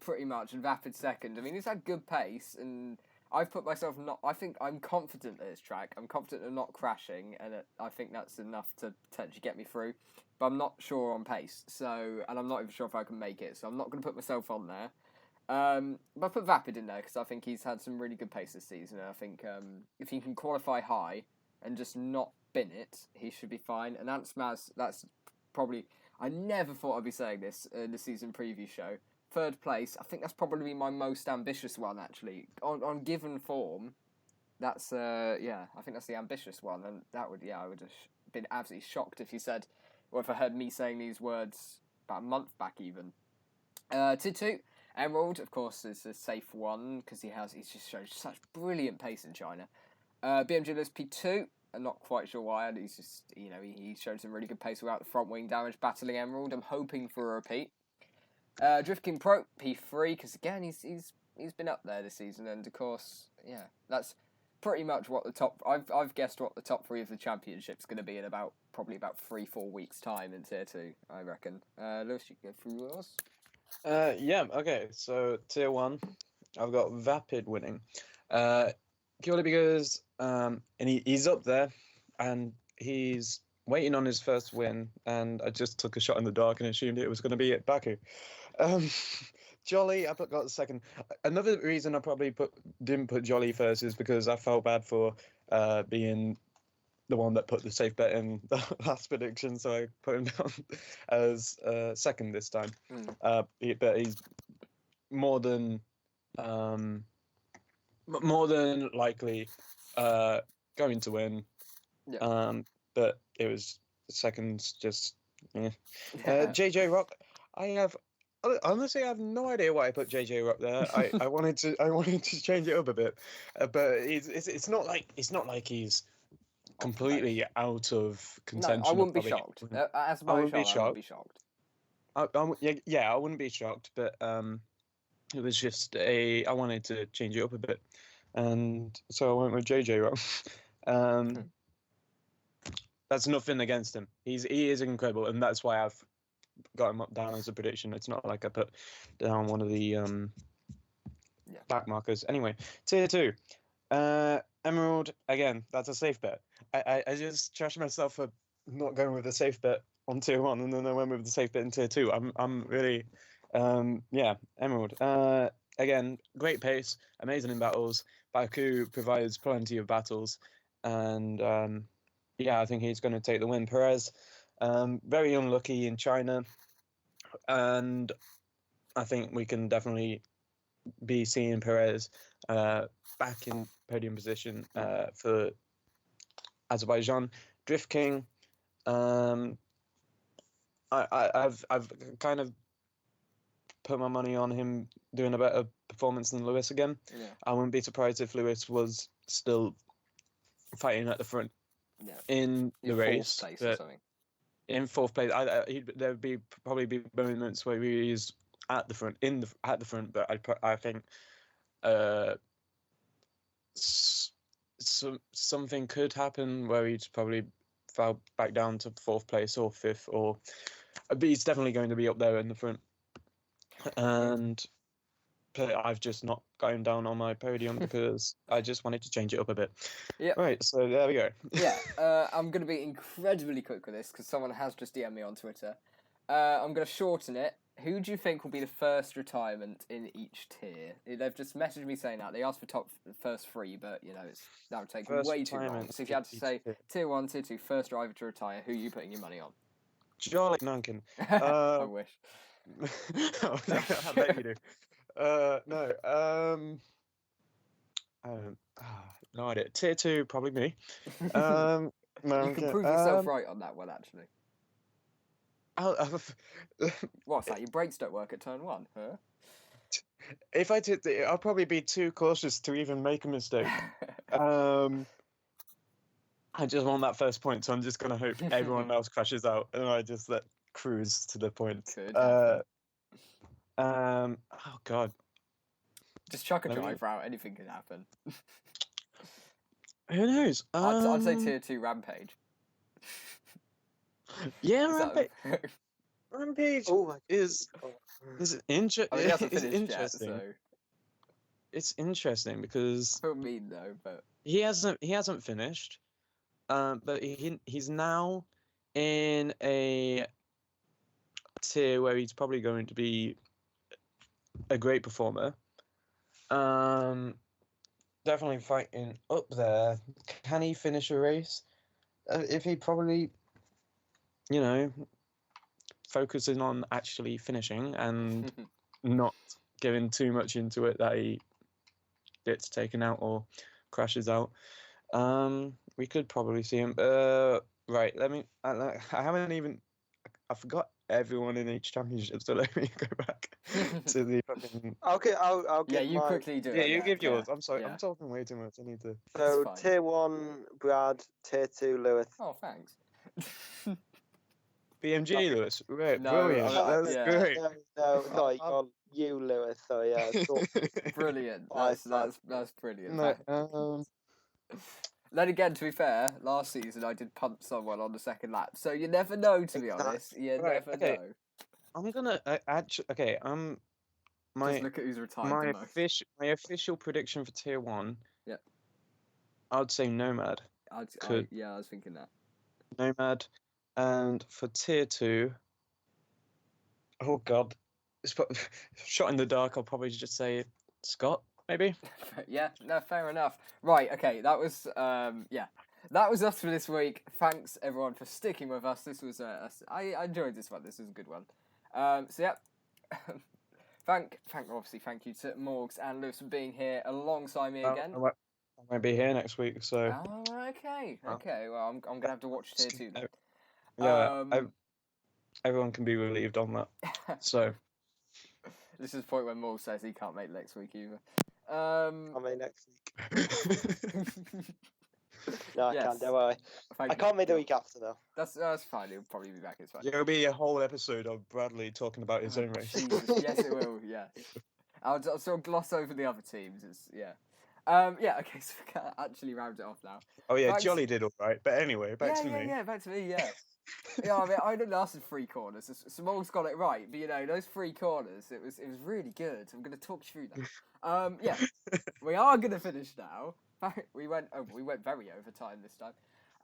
Speaker 1: Pretty much, and Vapid second. I mean, he's had good pace, and I've put myself I think I'm confident at this track. I'm confident of not crashing, and I think that's enough to potentially get me through. But I'm not sure on pace, and I'm not even sure if I can make it. So I'm not going to put myself on there. But I put Vapid in there because I think he's had some really good pace this season. And I think if he can qualify high and just not bin it, he should be fine. And Ansmaz, that's probably... I never thought I'd be saying this in the season preview show. Third place, I think that's probably my most ambitious one, actually. On given form, that's, I think that's the ambitious one. And that would, I would have been absolutely shocked if you said, or if I heard me saying these words about a month back even. Tier 2, Emerald, of course, is a safe one because he's just shown such brilliant pace in China. BMG Lewis P2, I'm not quite sure why. He's just, he showed some really good pace without the front wing damage battling Emerald. I'm hoping for a repeat. Drift King Pro P3 because again he's been up there this season, and of course that's pretty much what the top. I've guessed what the top 3 of the championship's going to be in probably about 3-4 weeks time in tier 2. I reckon. Lewis, you can go through yours.
Speaker 3: Okay. So tier 1, I've got Vapid winning. Purely because and he's up there, and he's waiting on his first win, and I just took a shot in the dark and assumed it was going to be at Baku. Jolly, I got the second. Another reason I probably didn't put Jolly first is because I felt bad for being the one that put the safe bet in the last prediction, so I put him down as second this time. But he's more than likely going to win.
Speaker 1: Yeah.
Speaker 3: But it was seconds, just JJ Rock. Honestly, I have no idea why I put JJ Rock there. I wanted to change it up a bit, but it's not like he's completely out of contention.
Speaker 1: No, I wouldn't be shocked. As I wouldn't be shocked.
Speaker 3: I wouldn't be shocked, but it was just I wanted to change it up a bit, and so I went with JJ Rock. That's nothing against him. He is incredible, and that's why I've got him up down as a prediction. It's not like I put down one of the back markers. Anyway, tier 2, Emerald again. That's a safe bet. I just trashed myself for not going with a safe bet on tier 1, and then I went with the safe bet in tier 2. I'm really Emerald. Again, great pace, amazing in battles. Baku provides plenty of battles, and I think he's going to take the win. Perez, very unlucky in China, and I think we can definitely be seeing Perez back in podium position for Azerbaijan. Drift King, I've kind of put my money on him doing a better performance than Lewis again.
Speaker 1: Yeah.
Speaker 3: I wouldn't be surprised if Lewis was still fighting at the front in the race.
Speaker 1: Fourth place or something.
Speaker 3: In fourth place, there would probably be moments where he's at the front, at the front. But I think something could happen where he'd probably fell back down to fourth place or fifth, but he's definitely going to be up there in the front. But I've just not got him down on my podium because I just wanted to change it up a bit.
Speaker 1: Yeah.
Speaker 3: Right, so there we go.
Speaker 1: I'm going to be incredibly quick with this because someone has just DM'd me on Twitter. I'm going to shorten it. Who do you think will be the first retirement in each tier? They've just messaged me saying that. They asked for first 3, but, that would take way too long. So if you had to say tier 1, tier 2, first driver to retire, who are you putting your money on?
Speaker 3: Jolly Nankin.
Speaker 1: I wish.
Speaker 3: I bet you do. No. No idea. Tier 2, probably me. No,
Speaker 1: You can
Speaker 3: okay.
Speaker 1: prove yourself right on that one, actually. What's that? Your brakes don't work at turn 1, huh?
Speaker 3: If I did, I'll probably be too cautious to even make a mistake. I just want that first point, so I'm just gonna hope everyone else crashes out, and I just let cruise to the point.
Speaker 1: Could happen.
Speaker 3: Oh God.
Speaker 1: Just chuck a
Speaker 3: Let me-
Speaker 1: driver out. Anything could happen.
Speaker 3: Who knows?
Speaker 1: I'd say tier 2 Rampage.
Speaker 3: Yeah,
Speaker 1: Is that-
Speaker 3: Rampage
Speaker 2: Oh my
Speaker 3: is
Speaker 2: God.
Speaker 3: interesting.
Speaker 1: I mean, he hasn't
Speaker 3: It's
Speaker 1: finished yet,
Speaker 3: interesting.
Speaker 1: so
Speaker 3: It's interesting because
Speaker 1: I don't mean though, but
Speaker 3: he hasn't finished. But he's now in a tier where he's probably going to be a great performer. Definitely fighting up there. Can he finish a race? If he probably, focusing on actually finishing and not giving too much into it that he gets taken out or crashes out, we could probably see him. Right, I haven't even. I forgot everyone in each championship, so let me go back to the fucking.
Speaker 2: I'll
Speaker 1: yeah,
Speaker 2: give
Speaker 1: you
Speaker 2: mine.
Speaker 1: quickly do
Speaker 3: Yeah,
Speaker 1: it.
Speaker 3: you give
Speaker 1: yeah,
Speaker 3: yours. I'm sorry,
Speaker 1: yeah.
Speaker 3: I'm talking way too much. I need to.
Speaker 2: So
Speaker 1: fine.
Speaker 2: tier 1 Brad, tier 2 Lewis.
Speaker 1: Oh, thanks.
Speaker 3: BMG, Lewis. Right,
Speaker 1: No,
Speaker 3: brilliant. That's
Speaker 1: yeah.
Speaker 3: great.
Speaker 2: No, sorry, you Lewis. So yeah,
Speaker 1: Brilliant.
Speaker 2: Five,
Speaker 1: That's brilliant.
Speaker 3: No,
Speaker 1: Then again, to be fair, last season I did punt someone on the second lap, so you never know. To be
Speaker 2: Exactly.
Speaker 1: honest, you
Speaker 3: Right,
Speaker 1: never
Speaker 3: okay.
Speaker 1: know.
Speaker 3: I'm gonna actually. Okay,
Speaker 1: Just
Speaker 3: my
Speaker 1: look at who's retired the most.
Speaker 3: my official prediction for tier 1.
Speaker 1: Yeah.
Speaker 3: I'd say Nomad.
Speaker 1: Yeah, I was thinking that.
Speaker 3: Nomad, and for tier 2. Oh God, shot in the dark. I'll probably just say Scott, maybe.
Speaker 1: Yeah, no, fair enough. Right, okay, that was that was us for this week. Thanks everyone for sticking with us. This was I enjoyed this one. This was a good one. So yeah, thank you to Morgs and Lewis for being here alongside me again.
Speaker 3: I won't be here next week, so.
Speaker 1: Oh, okay. Well, I'm gonna have to watch tier 2 then.
Speaker 3: Yeah, everyone can be relieved on that. So.
Speaker 1: This is the point when Morgs says he can't make next week either.
Speaker 2: I'll make next week. No, I
Speaker 1: Yes.
Speaker 2: can't. Don't worry. I can't make the week after though.
Speaker 1: That's fine. He'll probably be back. It's fine.
Speaker 3: There'll be a whole episode of Bradley talking about his own race.
Speaker 1: Jesus. Yes, it will. Yes. I'll sort of gloss over the other teams. Yeah. Okay, so we can actually round it off now.
Speaker 3: Oh yeah,
Speaker 1: Thanks.
Speaker 3: Jolly did all right. But anyway, back to me.
Speaker 1: Yeah, back to me. Yeah. Yeah, I mean, I only lasted 3 corners. Small's got it right, but those 3 corners, it was really good. I'm going to talk you through that. Yeah, we are going to finish now. We went very over time this time.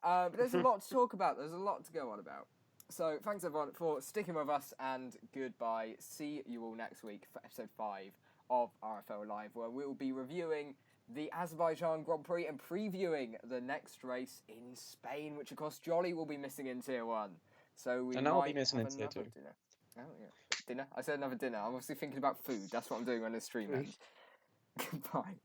Speaker 1: But there's a lot to talk about. There's a lot to go on about. So thanks everyone for sticking with us, and goodbye. See you all next week for episode 5 of RFL Live, where we'll be reviewing the Azerbaijan Grand Prix and previewing the next race in Spain, which of course Jolly will be missing in tier 1. So we
Speaker 3: And I'll be missing in tier 2.
Speaker 1: Dinner. Oh yeah, dinner. I said another dinner. I'm obviously thinking about food. That's what I'm doing on this stream end. Goodbye.